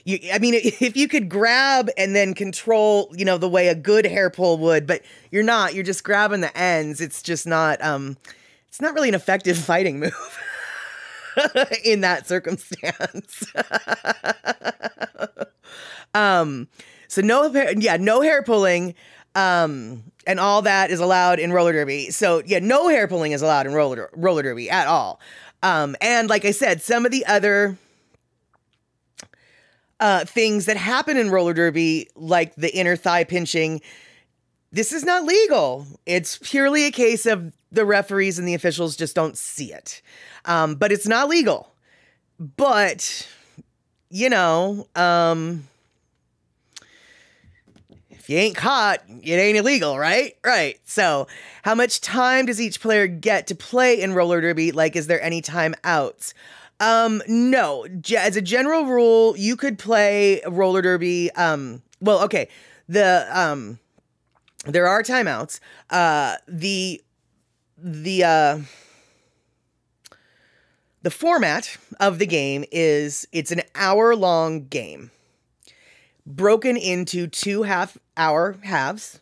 if you could grab and then control, the way a good hair pull would, but you're not, you're just grabbing the ends. It's just not, it's not really an effective fighting move in that circumstance. So no hair pulling, and all that is allowed in roller derby. So no hair pulling is allowed in roller derby at all. And like I said, some of the other things that happen in roller derby, like the inner thigh pinching, this is not legal. It's purely a case of the referees and the officials just don't see it. But it's not legal. But, if you ain't caught, it ain't illegal, right? Right. So how much time does each player get to play in roller derby? Like, is there any timeouts? No. As a general rule, you could play roller derby. Okay. There are timeouts. The format of the game is it's an hour-long game broken into 2 half-hour halves.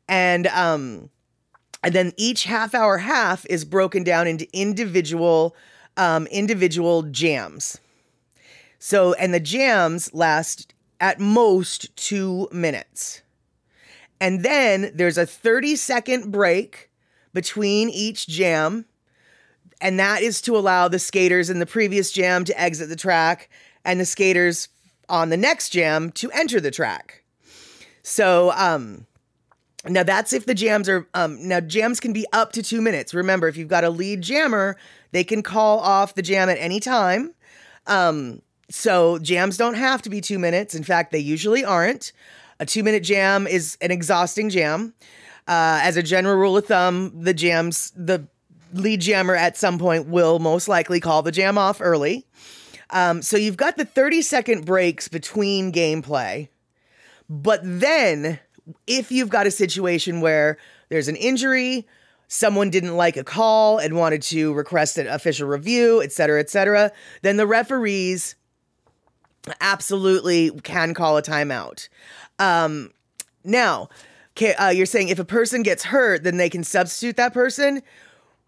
And then each half-hour half is broken down into individual jams. So, and the jams last at most 2 minutes. And then there's a 30-second break between each jam. And that is to allow the skaters in the previous jam to exit the track and the skaters on the next jam to enter the track. So, now that's if the jams are, now jams can be up to 2 minutes. Remember, if you've got a lead jammer, they can call off the jam at any time. So jams don't have to be 2 minutes. In fact, they usually aren't. A 2-minute jam is an exhausting jam. As a general rule of thumb, the lead jammer at some point will most likely call the jam off early. So you've got the 30-second breaks between gameplay. But then, if you've got a situation where there's an injury, someone didn't like a call and wanted to request an official review, etc., then the referees absolutely can call a timeout. Now, you're saying if a person gets hurt, then they can substitute that person.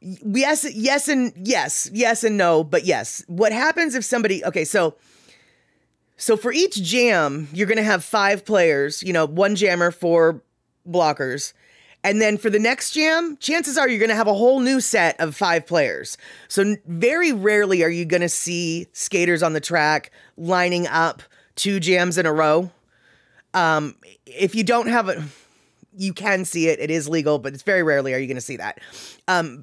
Yes and no, but yes. What happens if somebody, okay, so for each jam, you're going to have 5 players, one jammer, 4 blockers. And then for the next jam, chances are you're going to have a whole new set of 5 players. So very rarely are you going to see skaters on the track lining up 2 jams in a row. If you don't have it, you can see it. It is legal, but it's very rarely are you going to see that.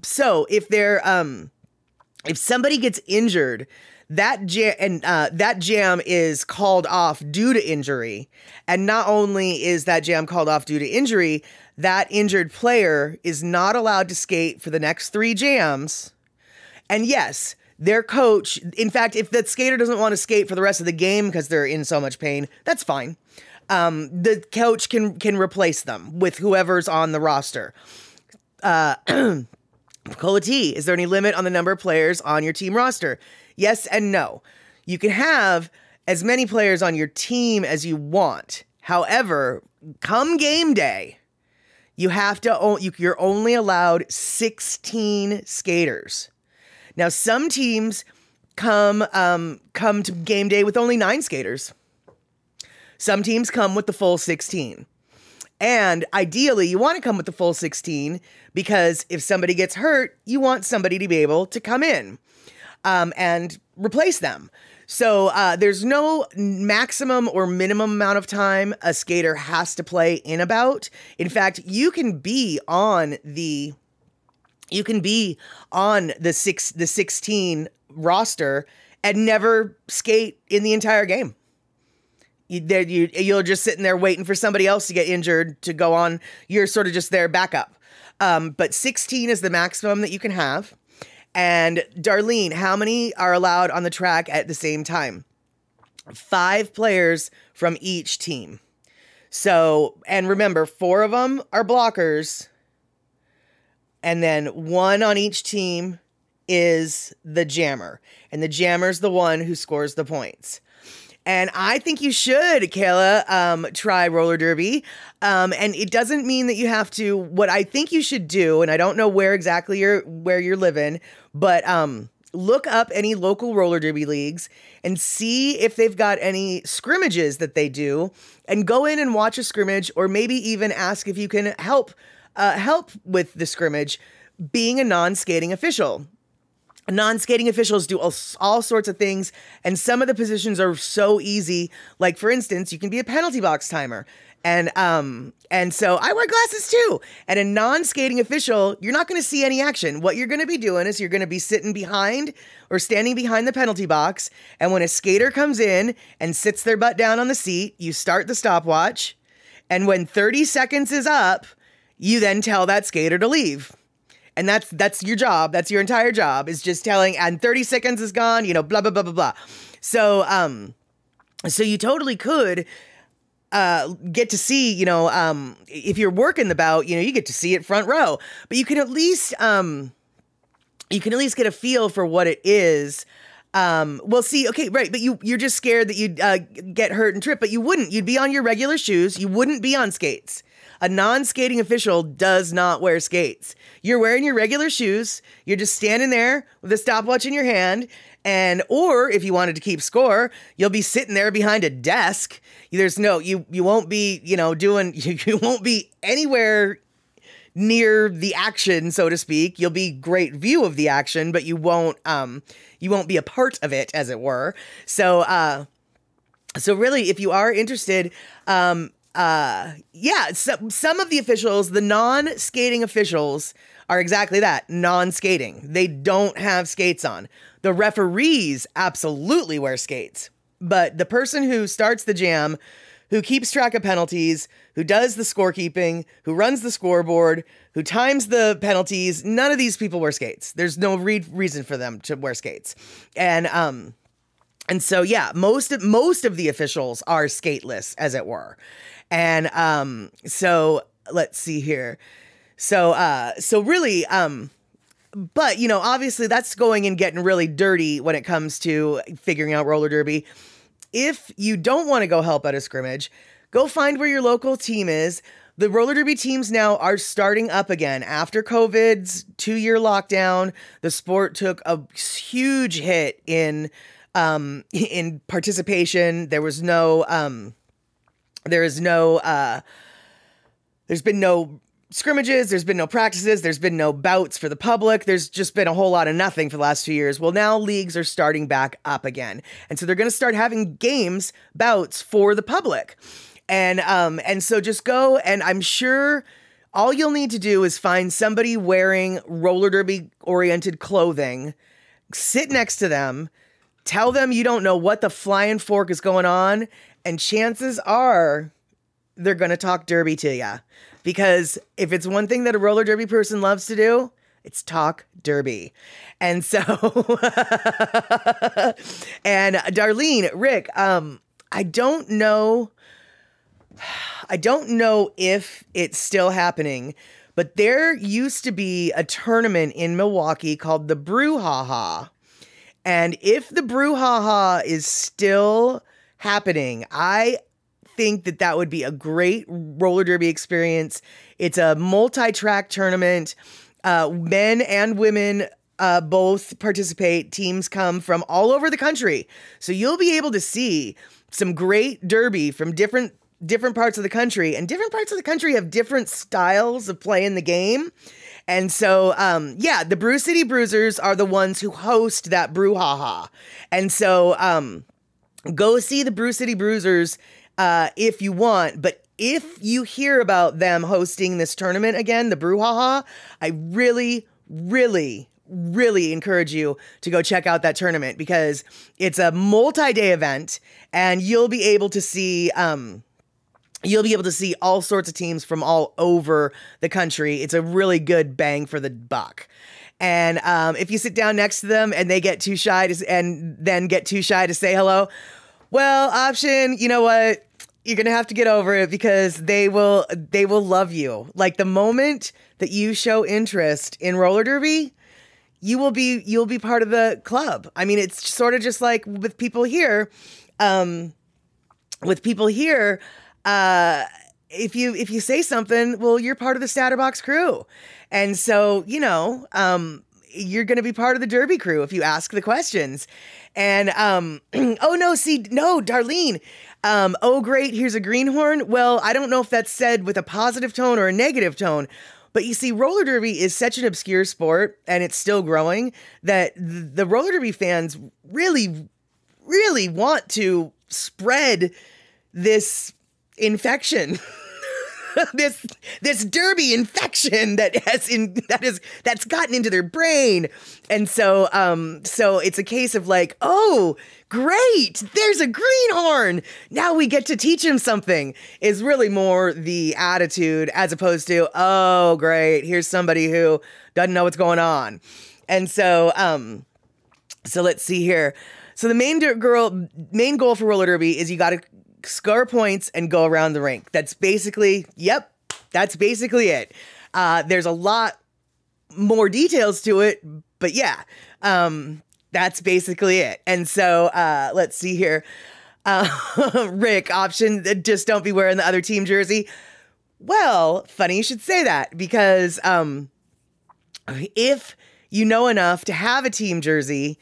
So if somebody gets injured, that jam is called off due to injury. And not only is that jam called off due to injury, that injured player is not allowed to skate for the next 3 jams. And yes, their coach, in fact, if that skater doesn't want to skate for the rest of the game because they're in so much pain, that's fine. The coach can replace them with whoever's on the roster. Cola T, is there any limit on the number of players on your team roster? Yes and no. You can have as many players on your team as you want. However, come game day, you're only allowed 16 skaters. Now, some teams come to game day with only 9 skaters. Some teams come with the full 16. And ideally, you want to come with the full 16 because if somebody gets hurt, you want somebody to be able to come in and replace them. So there's no maximum or minimum amount of time a skater has to play in about. In fact, you can be on the 16 roster and never skate in the entire game. You're just sitting there waiting for somebody else to get injured to go on. You're sort of just their backup. But 16 is the maximum that you can have. And Darlene, how many are allowed on the track at the same time? 5 players from each team. So, and remember, 4 of them are blockers. And then 1 on each team is the jammer. And the jammer's the one who scores the points. And I think you should, Kayla, try roller derby. And it doesn't mean that you have to. What I think you should do, and I don't know where exactly you're living, but look up any local roller derby leagues and see if they've got any scrimmages that they do, and go in and watch a scrimmage, or maybe even ask if you can help with the scrimmage, being a non-skating official. Non-skating officials do all sorts of things, and some of the positions are so easy. Like, for instance, you can be a penalty box timer. And so I wear glasses too. And a non-skating official, you're not going to see any action. What you're going to be doing is you're going to be sitting behind or standing behind the penalty box. And when a skater comes in and sits their butt down on the seat, you start the stopwatch. And when 30 seconds is up, you then tell that skater to leave. And that's your job. That's your entire job, is just telling, and 30 seconds is gone, blah, blah, blah, blah, blah. So, so you totally could, get to see, if you're working the bout, you get to see it front row, but you can at least get a feel for what it is. Well, see, okay, right. But you're just scared that you'd, get hurt and trip, but you wouldn't. You'd be on your regular shoes. You wouldn't be on skates. A non-skating official does not wear skates. You're wearing your regular shoes. You're just standing there with a stopwatch in your hand. Or if you wanted to keep score, you'll be sitting there behind a desk. You won't be, you won't be anywhere near the action, so to speak. You'll be great view of the action, but you won't be a part of it, as it were. So really, if you are interested, some of the officials, the non-skating officials, are exactly that, non-skating. They don't have skates on. The referees absolutely wear skates, but the person who starts the jam, who keeps track of penalties, who does the scorekeeping, who runs the scoreboard, who times the penalties. None of these people wear skates. There's no reason for them to wear skates. And so, yeah, most of the officials are skateless, as it were. And so let's see here. So really, but, you know, obviously that's going and getting really dirty when it comes to figuring out roller derby. If you don't want to go help at a scrimmage, go find where your local team is. The roller derby teams now are starting up again. After COVID's 2-year lockdown, the sport took a huge hit in participation. There's been no scrimmages, there's been no practices, there's been no bouts for the public, there's just been a whole lot of nothing for the last 2 years. Well, now leagues are starting back up again. And so they're going to start having games, bouts for the public. And so just go, and I'm sure all you'll need to do is find somebody wearing roller derby oriented clothing, sit next to them, tell them you don't know what the flying fork is going on, and chances are they're going to talk derby to you. Because if it's one thing that a roller derby person loves to do, it's talk derby. And so, and Darlene, Rick, I don't know if it's still happening, but there used to be a tournament in Milwaukee called the Brouhaha. And if the Brouhaha is still happening, I think that would be a great roller derby experience. It's a multi-track tournament. Men and women both participate. Teams come from all over the country. So you'll be able to see some great derby from different parts of the country. And different parts of the country have different styles of playing the game. And so, yeah, the Brew City Bruisers are the ones who host that Brouhaha. And so go see the Brew City Bruisers if you want, but if you hear about them hosting this tournament again, the Brouhaha, I really, really, really encourage you to go check out that tournament, because it's a multi-day event, and you'll be able to see all sorts of teams from all over the country. It's a really good bang for the buck. And if you sit down next to them and they get too shy to say hello, well, option, you know what? You're going to have to get over it, because they will love you. Like, the moment that you show interest in roller derby, you'll be part of the club. I mean, it's sort of just like with people here. If you say something, well, you're part of the Statterbox crew. And so, you know, you're going to be part of the derby crew if you ask the questions. And, Darlene, oh, great, here's a greenhorn. Well, I don't know if that's said with a positive tone or a negative tone, but you see, roller derby is such an obscure sport, and it's still growing, that the roller derby fans really, really want to spread this infection. this derby infection that's gotten into their brain. And so it's a case of like, oh, great, there's a greenhorn, now we get to teach him something, is really more the attitude, as opposed to, oh, great, here's somebody who doesn't know what's going on. And so let's see here. So the main goal for roller derby is you got to score points and go around the rink. That's basically it. There's a lot more details to it, but yeah, that's basically it. And so let's see here. Rick, option, just don't be wearing the other team jersey. Well, funny you should say that, because if you know enough to have a team jersey,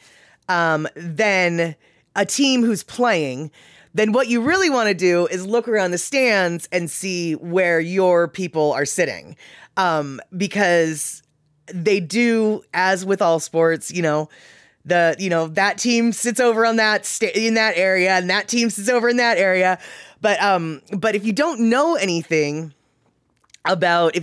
then a team who's playing, then what you really want to do is look around the stands and see where your people are sitting. Because they do, as with all sports, that team sits over on in that area, and that team sits over in that area. But if you don't know anything about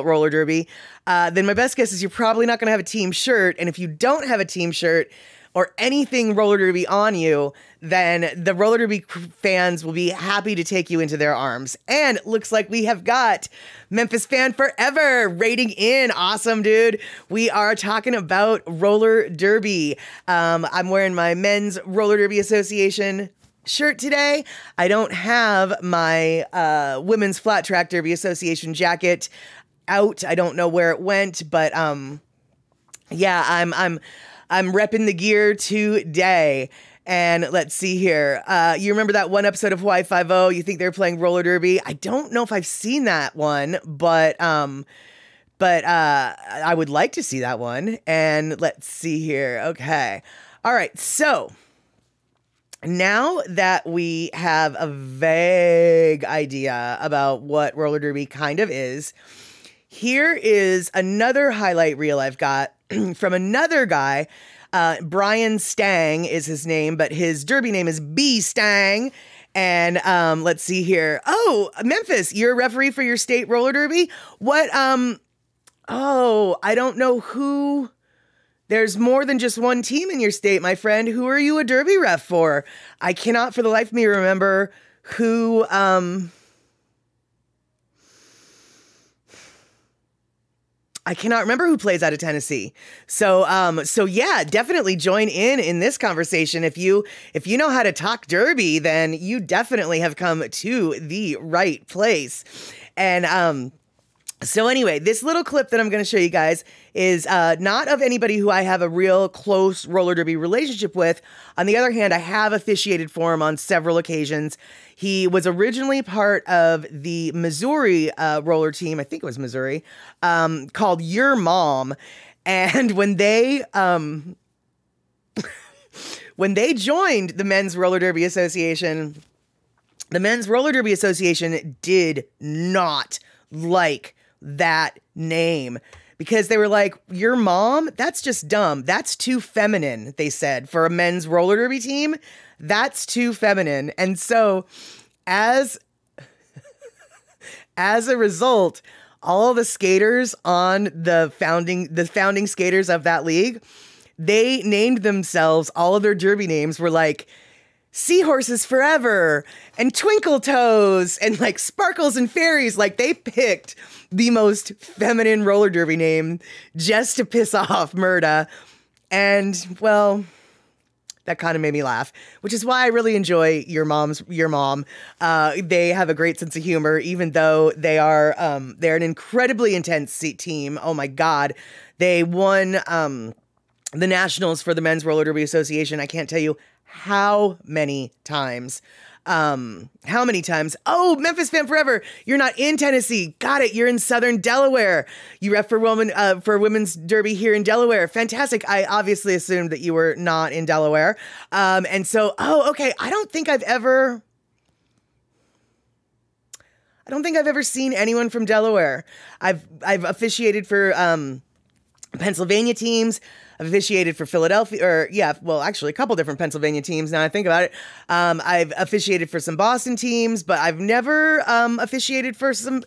roller derby, then my best guess is you're probably not going to have a team shirt. And if you don't have a team shirt, or anything roller derby on you, then the roller derby fans will be happy to take you into their arms. And it looks like we have got Memphis Fan Forever rating in. Awesome, dude. We are talking about roller derby. I'm wearing my Men's Roller Derby Association shirt today. I don't have my Women's Flat Track Derby Association jacket out. I don't know where it went, but yeah, I'm repping the gear today. And let's see here. You remember that one episode of Hawaii Five-0? You think they're playing roller derby? I don't know if I've seen that one, but I would like to see that one. And let's see here. Okay. All right. So now that we have a vague idea about what roller derby kind of is, here is another highlight reel I've got from another guy. Brian Stang is his name, but his derby name is B Stang. And let's see here. Oh, Memphis, you're a referee for your state roller derby? What? Oh, I don't know who. There's more than just one team in your state, my friend. Who are you a derby ref for? I cannot for the life of me remember who. I cannot remember who plays out of Tennessee. So yeah, definitely join in this conversation. If you know how to talk derby, then you definitely have come to the right place. And so anyway, this little clip that I'm going to show you guys is not of anybody who I have a real close roller derby relationship with. On the other hand, I have officiated for him on several occasions. He was originally part of the Missouri roller team, I think it was Missouri, called Your Mom. And when they joined the Men's Roller Derby Association, the Men's Roller Derby Association did not like that name because they were like, Your Mom? That's just dumb. That's too feminine, they said, for a men's roller derby team. That's too feminine. And so as a result, all the skaters on the founding skaters of that league, they named themselves, all of their derby names were like Seahorses Forever and Twinkle Toes and like Sparkles and Fairies. Like they picked the most feminine roller derby name just to piss off MRDA. And well, that kind of made me laugh, which is why I really enjoy Your Mom. They have a great sense of humor, even though they're an incredibly intense team. Oh my God. They won the nationals for the Men's Roller Derby Association. I can't tell you how many times. Oh, Memphis Fan Forever. You're not in Tennessee. Got it. You're in Southern Delaware. You ref for women's derby here in Delaware. Fantastic. I obviously assumed that you were not in Delaware. And so, okay. I don't think I've ever seen anyone from Delaware. I've officiated for Pennsylvania teams. I've officiated for Philadelphia, actually a couple different Pennsylvania teams now I think about it. I've officiated for some Boston teams, but I've never officiated for some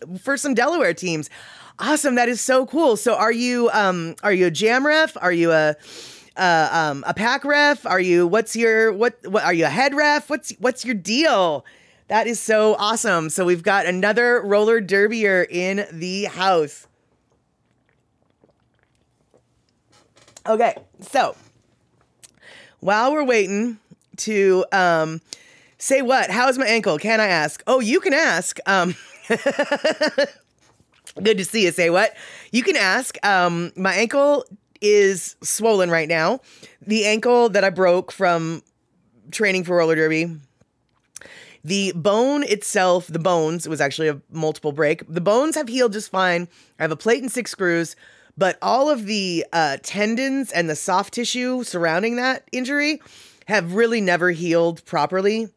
Delaware teams. Awesome, that is so cool. So are you a jam ref? Are you a pack ref? Are you are you a head ref? What's your deal? That is so awesome. So we've got another roller derbier in the house. Okay, so while we're waiting to say what? How's my ankle? Can I ask? Oh, you can ask. Good to see you. Say what? You can ask. My ankle is swollen right now. The ankle that I broke from training for roller derby. The bone itself, the bones, it was actually a multiple break. The bones have healed just fine. I have a plate and 6 screws. But all of the tendons and the soft tissue surrounding that injury have really never healed properly.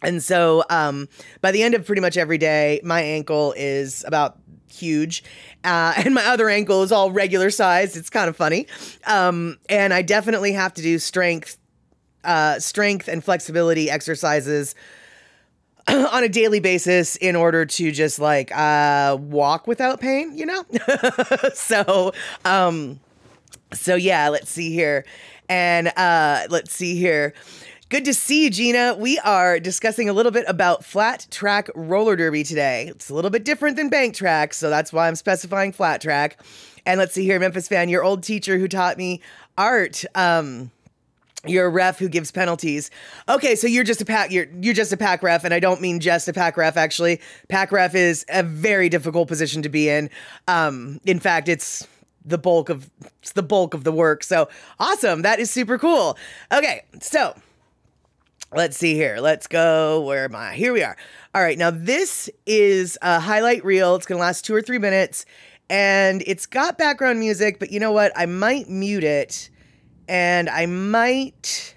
And so by the end of pretty much every day, my ankle is about huge. And my other ankle is all regular size. It's kind of funny. And I definitely have to do strength and flexibility exercises on a daily basis in order to just like walk without pain, you know? So yeah, let's see here. And let's see here. Good to see you, Gina. We are discussing a little bit about flat track roller derby today. It's a little bit different than bank track, so that's why I'm specifying flat track. And let's see here, Memphis fan, your old teacher who taught me art. You're a ref who gives penalties. Okay, so you're just a pack. You're just a pack ref, and I don't mean just a pack ref. Actually, pack ref is a very difficult position to be in. In fact, it's the bulk of the work. So awesome! That is super cool. Okay, so let's see here. Let's go. Where am I? Here we are. All right, now this is a highlight reel. It's gonna last 2 or 3 minutes, and it's got background music. But you know what? I might mute it. And I might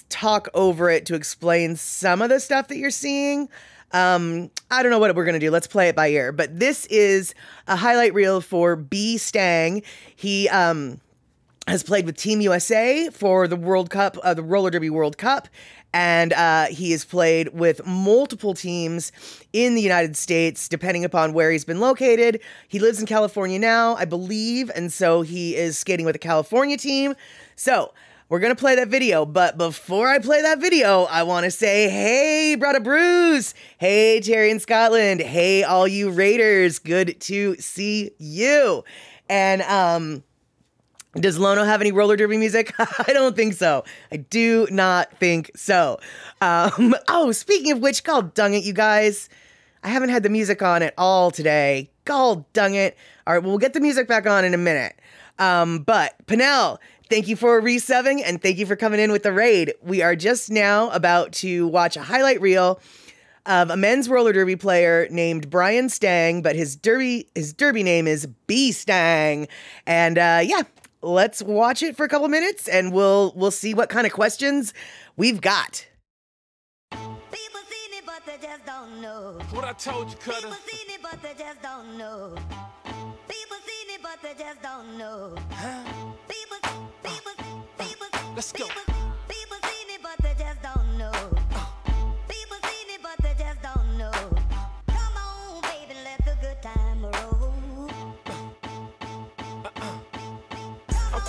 talk over it to explain some of the stuff that you're seeing. I don't know what we're going to do. Let's play it by ear. But this is a highlight reel for B. Stang. He has played with Team USA for the World Cup, the Roller Derby World Cup. And he has played with multiple teams in the United States, depending upon where he's been located. He lives in California now, I believe, and so he is skating with a California team. So we're going to play that video, but before I play that video, I want to say, hey, brother Bruce. Hey, Terry in Scotland. Hey, all you Raiders. Good to see you. And, does Lono have any roller derby music? I don't think so. I do not think so. Oh, speaking of which, God dang it, you guys. I haven't had the music on at all today. God dang it. All right, well, we'll get the music back on in a minute. But Panel, thank you for resubbing and thank you for coming in with the raid. We are just now about to watch a highlight reel of a men's roller derby player named Brian Stang, but his derby name is B Stang. And yeah. Let's watch it for a couple minutes and we'll see what kind of questions we've got. People seen it, but they just don't know. What I told you, Cutter. People seen it, but they just don't know. People seen it, but they just don't know. People, let's go. People seen it, but they just don't know. People seen it, but they just don't know. Come on, baby, let the good time roll.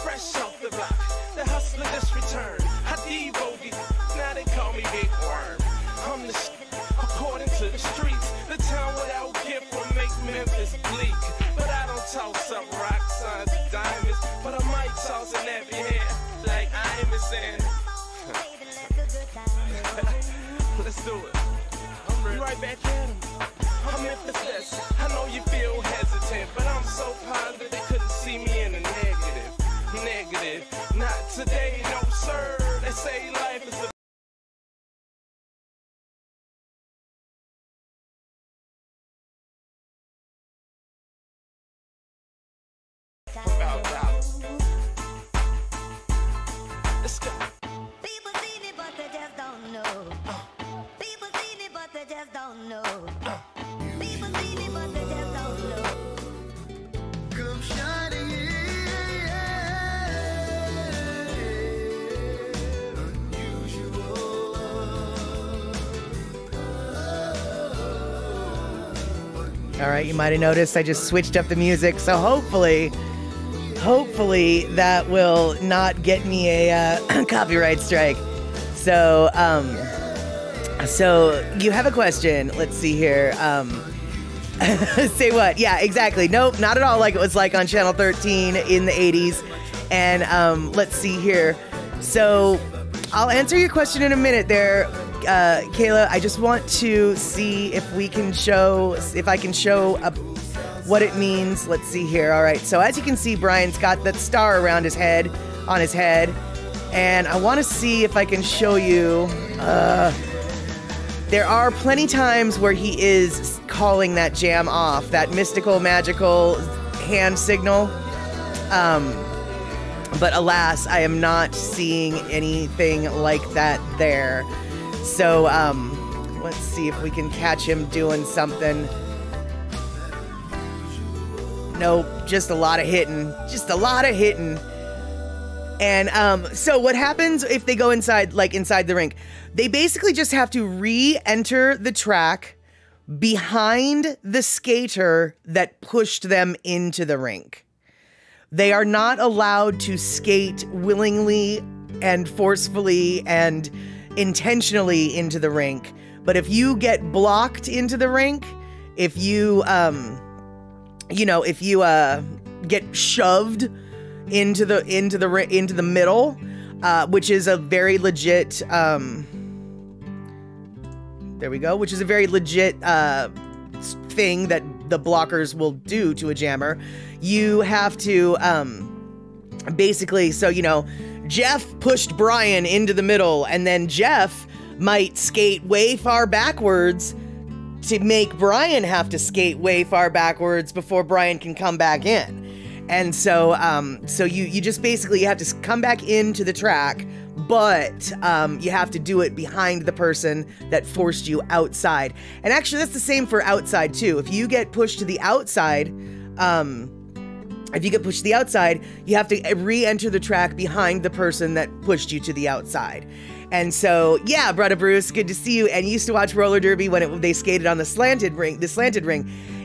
Fresh off the block, the hustler just returned. I devoted, now they call me Big Worm. I'm the according to the streets. The town without gift will make Memphis bleak. But I don't toss up rock signs and diamonds. But I might toss an nappy hair like I'm saying. Let's do it. I'm ready. Right back at him. I'm Memphis. I know you feel hesitant, but I'm so positive they couldn't see me in the negative. Not today, no sir. They say life is a let's go. People seen it, but they just don't know. People seen it, but they just don't know. People seen it, but they just don't know. Come shining in. All right, you might have noticed I just switched up the music, so hopefully that will not get me a copyright strike. So, so you have a question. Let's see here. Say what? Yeah, exactly. Nope, not at all like it was like on Channel 13 in the 80s. And let's see here. So I'll answer your question in a minute there, Kayla. I just want to see if I can show what it means. Let's see here. All right. So as you can see, Brian's got that star around his head, on his head. And I want to see if I can show you. There are plenty times where he is calling that jam off, that mystical, magical hand signal. But alas, I am not seeing anything like that there. So let's see if we can catch him doing something. Nope, just a lot of hitting. Just a lot of hitting. And so what happens if they go inside, like inside the rink? They basically just have to re-enter the track behind the skater that pushed them into the rink. They are not allowed to skate willingly and forcefully and intentionally into the rink. But if you get blocked into the rink, if you, get shoved into the middle, which is a very legit, which is a very legit thing that the blockers will do to a jammer. You have to basically, so Jeff pushed Brian into the middle, and then Jeff might skate way far backwards to make Brian have to skate way far backwards before Brian can come back in. And so you just basically have to come back into the track, but you have to do it behind the person that forced you outside. And actually, that's the same for outside too. If you get pushed to the outside, you have to re-enter the track behind the person that pushed you to the outside. And so, yeah, Brother Bruce, good to see you. And you used to watch roller derby when they skated on the slanted ring.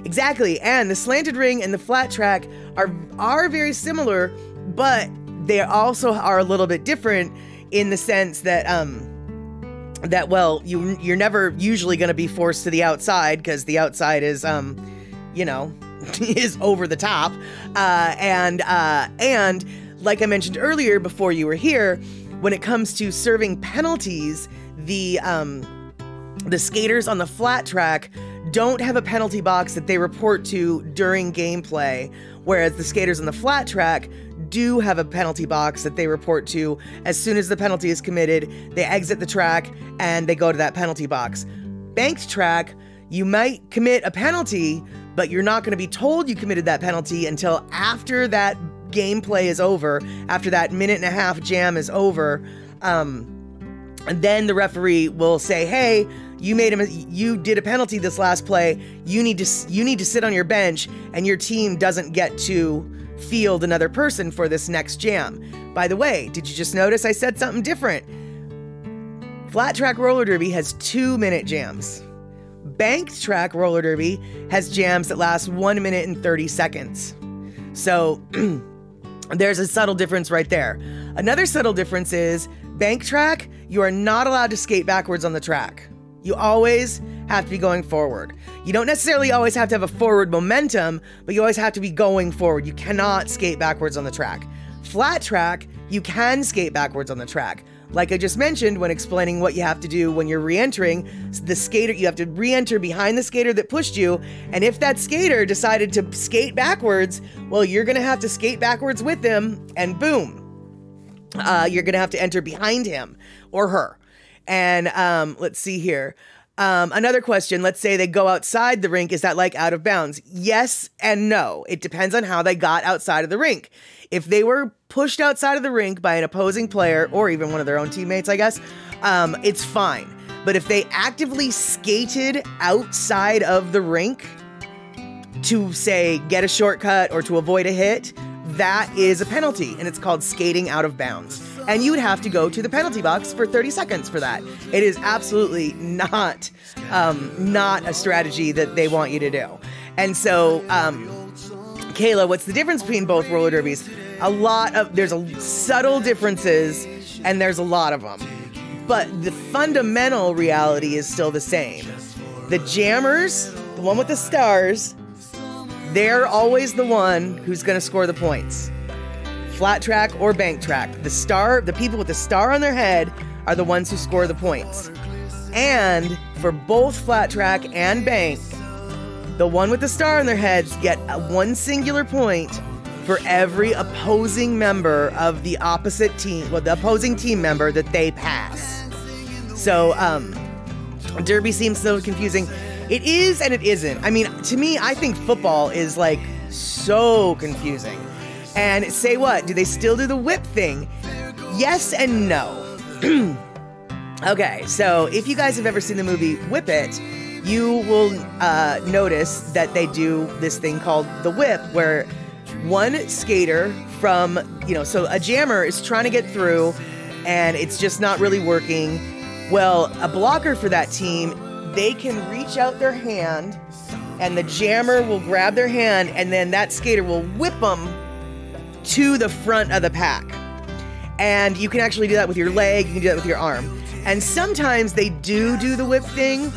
Exactly. And the slanted ring and the flat track are very similar, but they also are a little bit different in the sense that you're never usually going to be forced to the outside, because the outside is is over the top. And like I mentioned earlier before you were here, when it comes to serving penalties, the skaters on the flat track don't have a penalty box that they report to during gameplay, whereas the skaters on the flat track do have a penalty box that they report to. As soon as the penalty is committed, they exit the track and they go to that penalty box. Banked track, you might commit a penalty, but you're not going to be told you committed that penalty until after that gameplay is over, after that 1.5-minute jam is over. And then the referee will say, hey, you did a penalty this last play. You need to sit on your bench, and your team doesn't get to field another person for this next jam. By the way, did you just notice I said something different? Flat track roller derby has 2-minute jams. Banked track roller derby has jams that last 1 minute and 30 seconds. So there's a subtle difference right there. Another subtle difference is bank track, you are not allowed to skate backwards on the track. You always have to be going forward. You don't necessarily always have to have a forward momentum, but you always have to be going forward. You cannot skate backwards on the track. Flat track, you can skate backwards on the track. Like I just mentioned when explaining what you have to do when you're re-entering, the skater, you have to re-enter behind the skater that pushed you, and if that skater decided to skate backwards, well, you're gonna have to skate backwards with him, and boom, you're gonna have to enter behind him or her. And let's see here. Another question, let's say they go outside the rink, is that like out of bounds? Yes and no. It depends on how they got outside of the rink. If they were pushed outside of the rink by an opposing player, or even one of their own teammates, I guess, it's fine. But if they actively skated outside of the rink to, say, get a shortcut or to avoid a hit, that is a penalty, and it's called skating out of bounds. And you would have to go to the penalty box for 30 seconds for that. It is absolutely not a strategy that they want you to do. And so, Kayla, what's the difference between both roller derbies? There's subtle differences, and there's a lot of them. But the fundamental reality is still the same. The jammers, the one with the stars, they're always the one who's going to score the points. Flat track or bank track. The people with the star on their head are the ones who score the points. And for both flat track and bank, the one with the star on their heads get one singular point for every opposing member of the opposite team, the opposing team member that they pass. So, derby seems so confusing. It is and it isn't. I mean, to me, I think football is like so confusing. And say what? Do they still do the whip thing? Yes and no. Okay, so if you guys have ever seen the movie Whip It, you will notice that they do this thing called the whip, where one skater from, so a jammer is trying to get through and it's just not really working. Well, a blocker for that team, they can reach out their hand and the jammer will grab their hand, and then that skater will whip them to the front of the pack. And you can actually do that with your leg, you can do that with your arm. And sometimes they do the whip thing.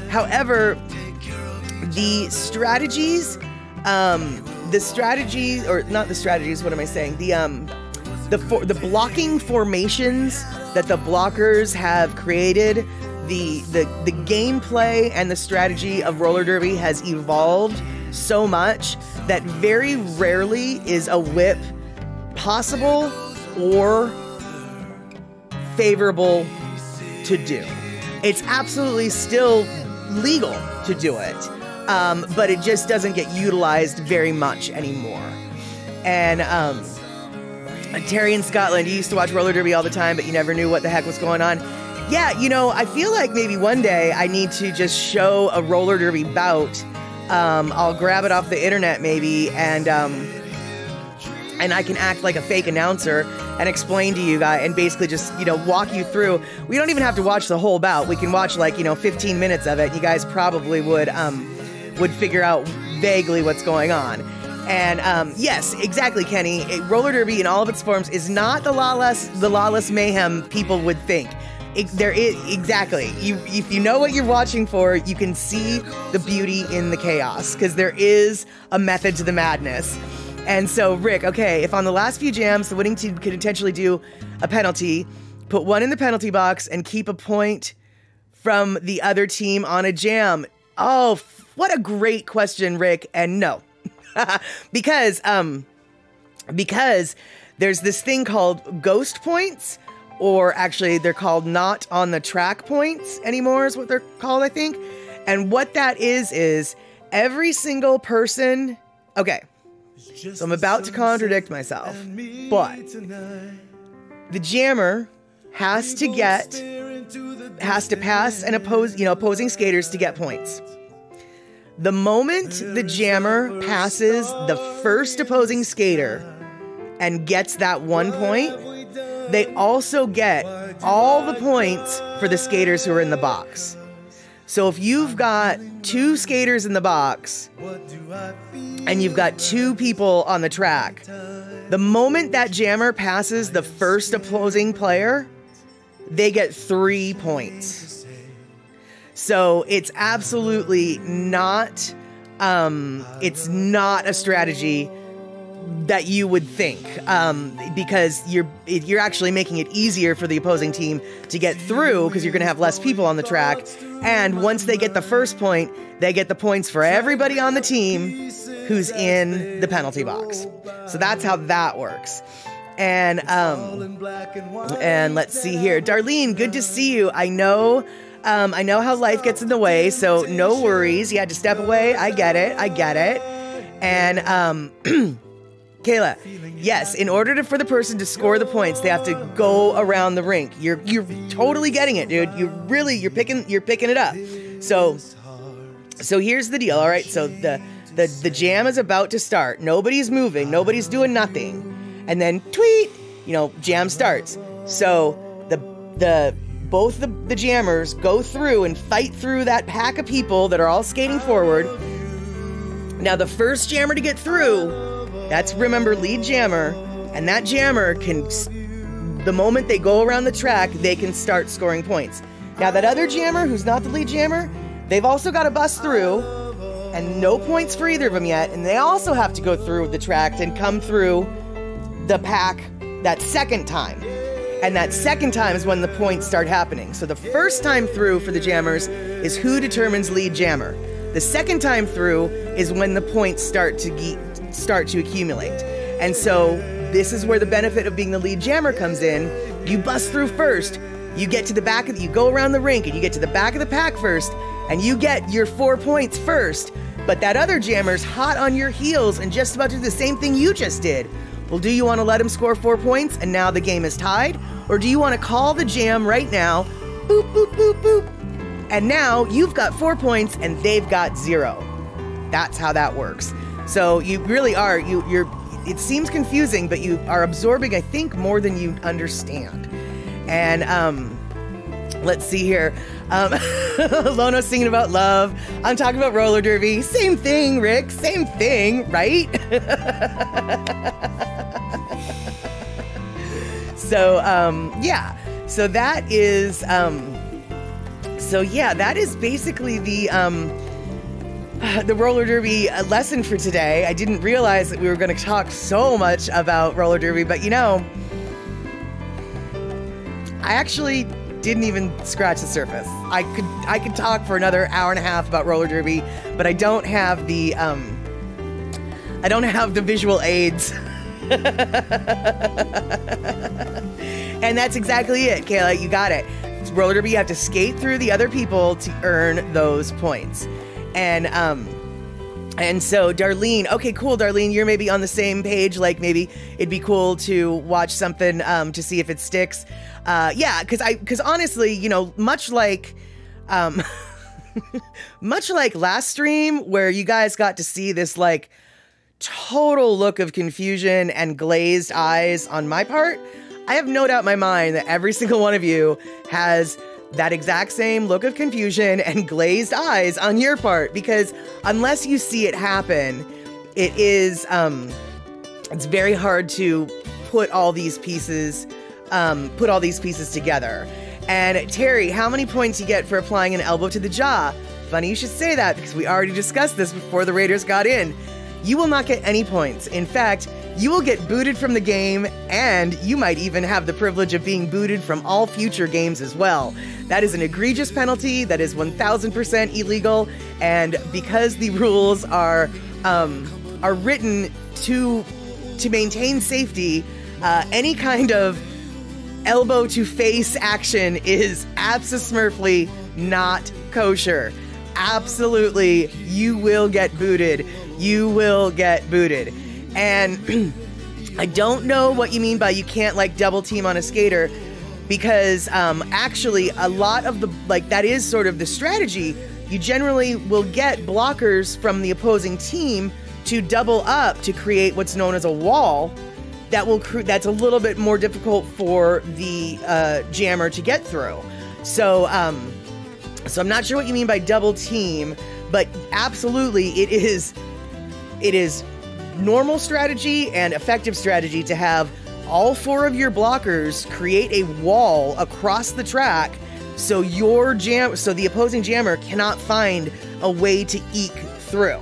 However, the strategies, what am I saying? The blocking formations that the blockers have created, the gameplay and the strategy of roller derby has evolved so much that very rarely is a whip possible or favorable to do. It's absolutely still legal to do it, but it just doesn't get utilized very much anymore. And Terry in Scotland, you used to watch roller derby all the time, but you never knew what the heck was going on. Yeah, you know, I feel like maybe one day I need to just show a roller derby bout. I'll grab it off the internet maybe, and I can act like a fake announcer and explain to you guys and basically just, you know, walk you through. We don't even have to watch the whole bout. We can watch, like, you know, 15 minutes of it. You guys probably would figure out vaguely what's going on. And yes, exactly, Kenny. Roller derby in all of its forms is not the lawless mayhem people would think. There is, exactly. If you know what you're watching for, you can see the beauty in the chaos, because there is a method to the madness. And so, Rick, okay, if on the last few jams, the winning team could intentionally do a penalty, put one in the penalty box, and keep a point from the other team on a jam. Oh, what a great question, Rick. And no, because there's this thing called ghost points, or actually they're called not on the track points anymore is what they're called, I think. And what that is every single person, okay, so I'm about to contradict myself, but the jammer has to pass and opposing skaters to get points. The moment the jammer passes the first opposing skater and gets that 1 point, they also get all the points for the skaters who are in the box. So if you've got 2 skaters in the box and you've got 2 people on the track, the moment that jammer passes the first opposing player, they get 3 points. So it's absolutely not, it's not a strategy that you would think, because you're actually making it easier for the opposing team to get through, because you're going to have less people on the track. And once they get the first point, they get the points for everybody on the team who's in the penalty box. So that's how that works. And let's see here, Darlene, good to see you. I know how life gets in the way, so no worries. You had to step away. I get it. And Kayla, yes, in order for the person to score the points, they have to go around the rink. You're totally getting it, dude. You're picking it up. So here's the deal, all right? So the jam is about to start. Nobody's moving. Nobody's doing nothing. And then tweet, jam starts. So both the jammers go through and fight through that pack of people that are all skating forward. Now the first jammer to get through, that's, remember, lead jammer, and that jammer can, the moment they go around the track, they can start scoring points. Now that other jammer, who's not the lead jammer, they've also got to bust through, and no points for either of them yet, and they also have to go through the track and come through the pack that second time. And that second time is when the points start happening. So the first time through for the jammers is who determines lead jammer. The second time through is when the points start to accumulate. And so this is where the benefit of being the lead jammer comes in. You bust through first, you get to the back of you go around the rink and you get to the back of the pack first, and you get your 4 points first. But that other jammer's hot on your heels and just about to do the same thing you just did. Well, do you want to let him score 4 points and now the game is tied? Or do you want to call the jam right now? Boop, boop, boop, boop. And now you've got 4 points and they've got 0. That's how that works. So you really are, you're, it seems confusing, but you are absorbing, I think, more than you understand. And let's see here. Lono's singing about love. I'm talking about roller derby. Same thing, Rick. Same thing, right? So yeah, so that is that is basically the roller derby lesson for today. I didn't realize that we were going to talk so much about roller derby, but you know, I actually didn't even scratch the surface. I could talk for another hour and a half about roller derby, but I don't have the visual aids. And that's exactly it, Kayla. You got it. Roller derby, you have to skate through the other people to earn those points. And so Darlene, okay, cool, Darlene, you're maybe on the same page. Like maybe it'd be cool to watch something to see if it sticks. Yeah, because honestly, you know, much like last stream where you guys got to see this like total look of confusion and glazed eyes on my part, I have no doubt in my mind that every single one of you has that exact same look of confusion and glazed eyes on your part, because unless you see it happen, it is it's very hard to put all these pieces together. And Terry, how many points you get for applying an elbow to the jaw? Funny you should say that, because we already discussed this before the Raiders got in. You will not get any points. In fact, you will get booted from the game, and you might even have the privilege of being booted from all future games as well. That is an egregious penalty. That is 1000% illegal. And because the rules are written to maintain safety, any kind of elbow to face action is abso-smurfly not kosher. Absolutely, you will get booted. You will get booted. And I don't know what you mean by you can't like double team on a skater, because actually a lot of the, like, that is sort of the strategy. You generally will get blockers from the opposing team to double up to create what's known as a wall that will that's a little bit more difficult for the jammer to get through. So so I'm not sure what you mean by double team, but absolutely it is normal strategy and effective strategy to have all four of your blockers create a wall across the track so the opposing jammer cannot find a way to eke through.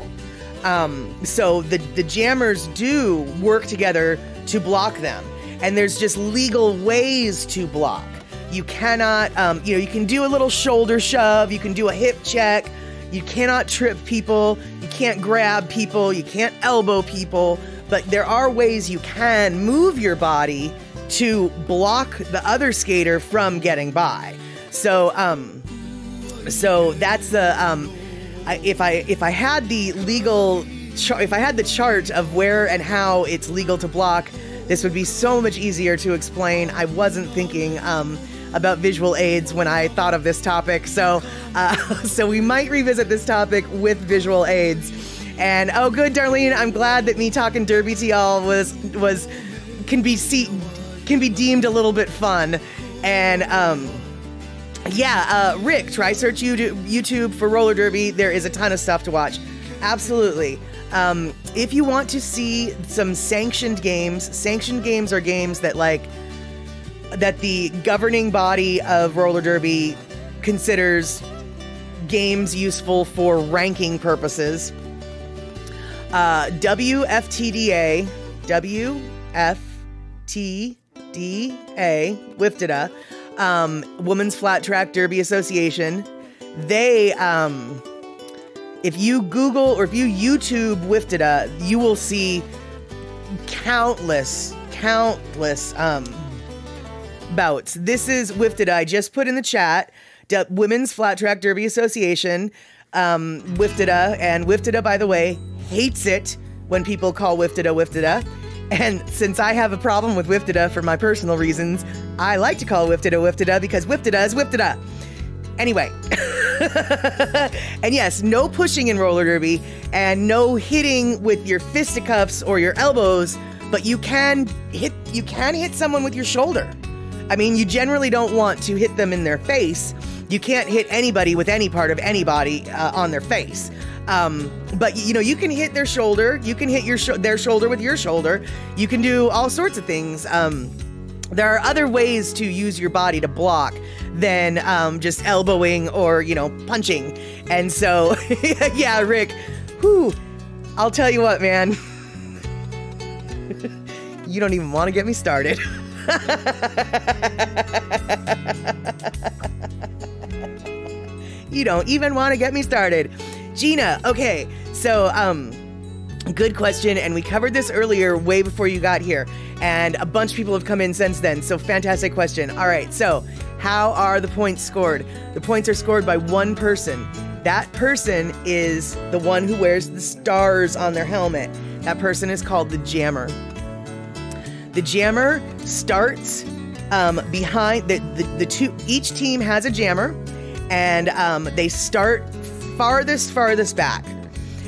So the jammers do work together to block them, and there's just legal ways to block. You cannot, you know, you can do a little shoulder shove, you can do a hip check, you cannot trip people, you can't grab people, you can't elbow people, but there are ways you can move your body to block the other skater from getting by. So, so that's the, if I had the legal, if I had the chart of where and how it's legal to block, this would be so much easier to explain. I wasn't thinking about visual aids when I thought of this topic, so so we might revisit this topic with visual aids. And oh, good, Darlene, I'm glad that me talking derby to y'all can be deemed a little bit fun. And yeah, Rick, try search YouTube for roller derby. There is a ton of stuff to watch. Absolutely. If you want to see some sanctioned games are games that that the governing body of roller derby considers games useful for ranking purposes. WFTDA, WFTDA, Women's Flat Track Derby Association. They, if you Google or if you YouTube WFTDA, you will see countless bouts. This is WFTDA. I just put in the chat, Women's Flat Track Derby Association, WFTDA, and WFTDA, by the way, hates it when people call WFTDA. And since I have a problem with WFTDA for my personal reasons, I like to call WFTDA because WFTDA is WFTDA. Anyway, and yes, no pushing in roller derby and no hitting with your fisticuffs or your elbows, but you can hit someone with your shoulder. I mean, you generally don't want to hit them in their face. You can't hit anybody with any part of anybody on their face. But you know, you can hit their shoulder. You can hit their shoulder with your shoulder. You can do all sorts of things there are other ways to use your body to block than just elbowing or, you know, punching. And so, yeah, Rick, whew, I'll tell you what, man. You don't even want to get me started. You don't even want to get me started. Gina, okay, so, good question, and we covered this earlier, way before you got here, and a bunch of people have come in since then, so fantastic question. All right, so how are the points scored? The points are scored by one person. That person is the one who wears the stars on their helmet. That person is called the jammer. The jammer starts behind the two. Each team has a jammer, and they start farthest back,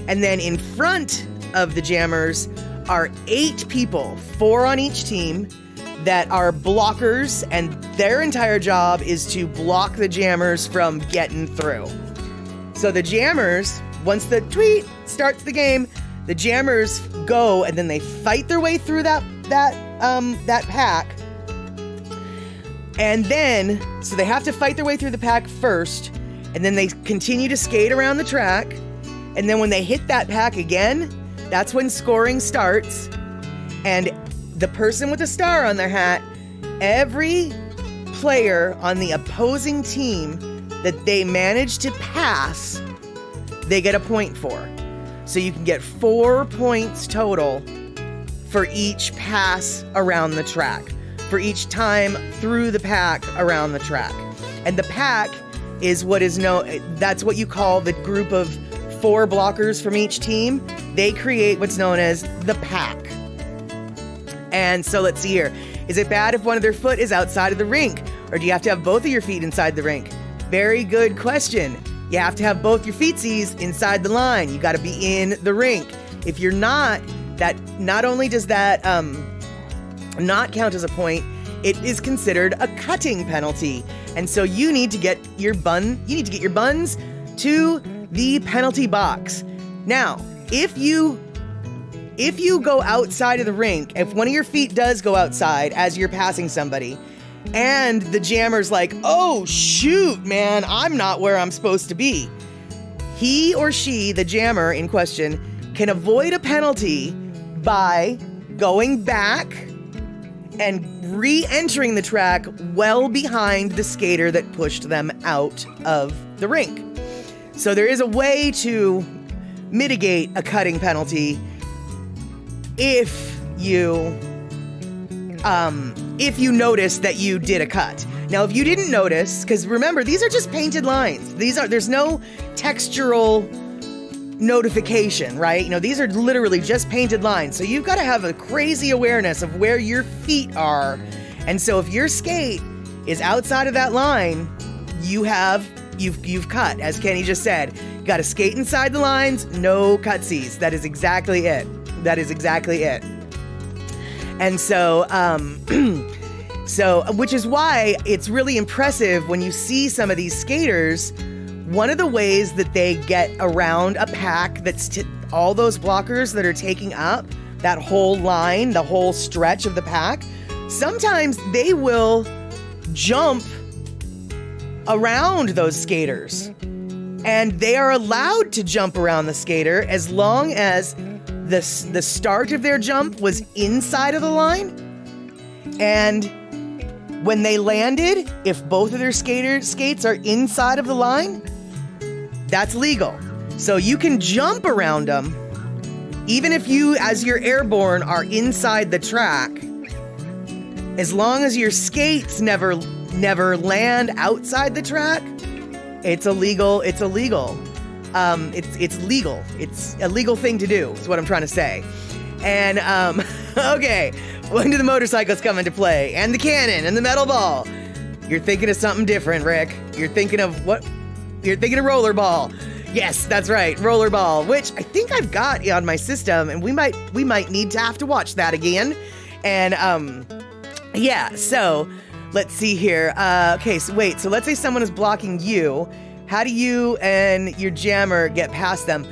and then in front of the jammers are 8 people, 4 on each team, that are blockers, and their entire job is to block the jammers from getting through. So the jammers, once the tweet starts the game, the jammers go and then they fight their way through that pack. And then, so they have to fight their way through the pack first, and then they continue to skate around the track. And then when they hit that pack again, that's when scoring starts. And the person with a star on their hat, every player on the opposing team that they manage to pass, they get a point for. So you can get 4 points total for each pass around the track, for each time through the pack around the track. And the pack is what is known, that's what you call the group of 4 blockers from each team. They create what's known as the pack. And so let's see here. Is it bad if one of their foot is outside of the rink? Or do you have to have both of your feet inside the rink? Very good question. You have to have both your feetsies inside the line. You got to be in the rink. If you're not, that not only does that not count as a point, it is considered a cutting penalty. And so you need to get your buns to the penalty box. Now, if you go outside of the rink, if one of your feet does go outside as you're passing somebody, and the jammer's like, oh shoot, man, I'm not where I'm supposed to be, he or she, the jammer in question, can avoid a penalty by going back and re-entering the track well behind the skater that pushed them out of the rink. So there is a way to mitigate a cutting penalty if you notice that you did a cut. Now, if you didn't notice, because remember, these are just painted lines. There's no textural notification, right? You know, these are literally just painted lines. So you've got to have a crazy awareness of where your feet are. And so if your skate is outside of that line, you've cut, as Kenny just said. You got to skate inside the lines, no cutsies. That is exactly it. That is exactly it. And so, which is why it's really impressive when you see some of these skaters. One of the ways that they get around a pack that's all those blockers that are taking up that whole line, the whole stretch of the pack, sometimes they will jump around those skaters. And they are allowed to jump around the skater as long as the start of their jump was inside of the line. And when they landed, if both of their skates are inside of the line, that's legal. So you can jump around them, even if you, as you're airborne, are inside the track, as long as your skates never land outside the track. It's illegal. It's illegal. It's legal. It's a legal thing to do, is what I'm trying to say. And, okay, when do the motorcycles come into play? And the cannon and the metal ball. You're thinking of something different, Rick. You're thinking of what? You're thinking of rollerball. Yes, that's right, rollerball, which I think I've got on my system, and we might need to have to watch that again. And, yeah, so let's see here. Okay, so wait, so let's say someone is blocking you. How do you and your jammer get past them?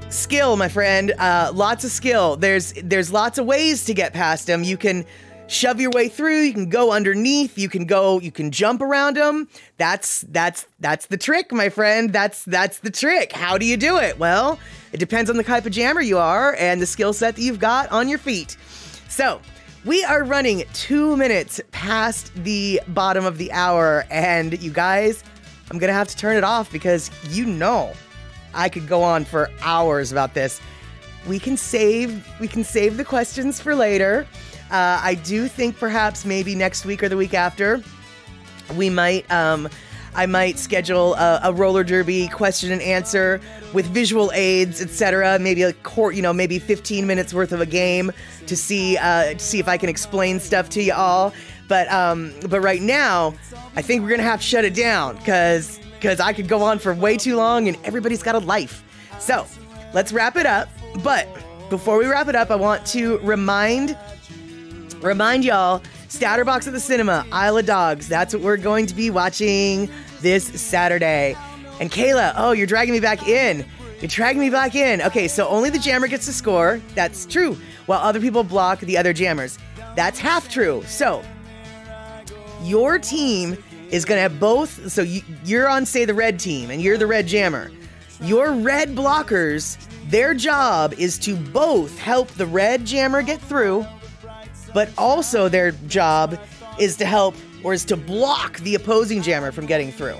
Skill, my friend. Lots of skill. There's lots of ways to get past them. You can shove your way through. You can go underneath. You can jump around them. That's the trick, my friend. That's the trick. How do you do it? Well, it depends on the type of jammer you are and the skill set that you've got on your feet. So we are running 2 minutes past the bottom of the hour, and you guys, I'm gonna have to turn it off because I could go on for hours about this. We can save the questions for later. I do think perhaps maybe next week or the week after, I might schedule a roller derby question and answer with visual aids, etc. Maybe maybe 15 minutes worth of a game to see if I can explain stuff to you all. But right now, I think we're gonna have to shut it down because I could go on for way too long and everybody's got a life. So let's wrap it up. But before we wrap it up, I want to remind y'all, Statterbox at the Cinema, Isle of Dogs. That's what we're going to be watching this Saturday. And Kayla, oh, you're dragging me back in. Okay, so only the jammer gets to score. That's true. While other people block the other jammers. That's half true. So your team is going to have both. So you're on, say, the red team, and you're the red jammer. Your red blockers, their job is to both help the red jammer get through, but also their job is to block the opposing jammer from getting through.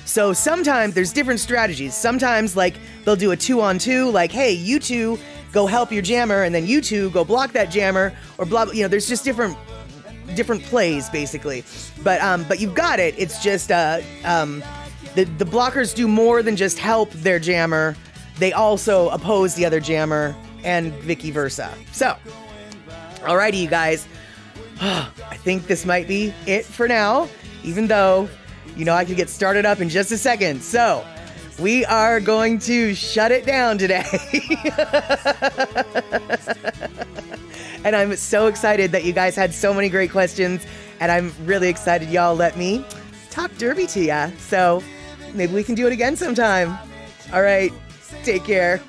So sometimes there's different strategies. Sometimes, like, they'll do a 2-on-2, like, hey, you two go help your jammer, and then you two go block that jammer, or blah, there's just different plays, basically. But you've got it. It's just, the blockers do more than just help their jammer. They also oppose the other jammer, and vice versa. So, alrighty, you guys. I think this might be it for now, even though, I could get started up in just a second. So, we are going to shut it down today. And I'm so excited that you guys had so many great questions, and I'm really excited y'all let me talk derby to ya. So, maybe we can do it again sometime. All right, take care.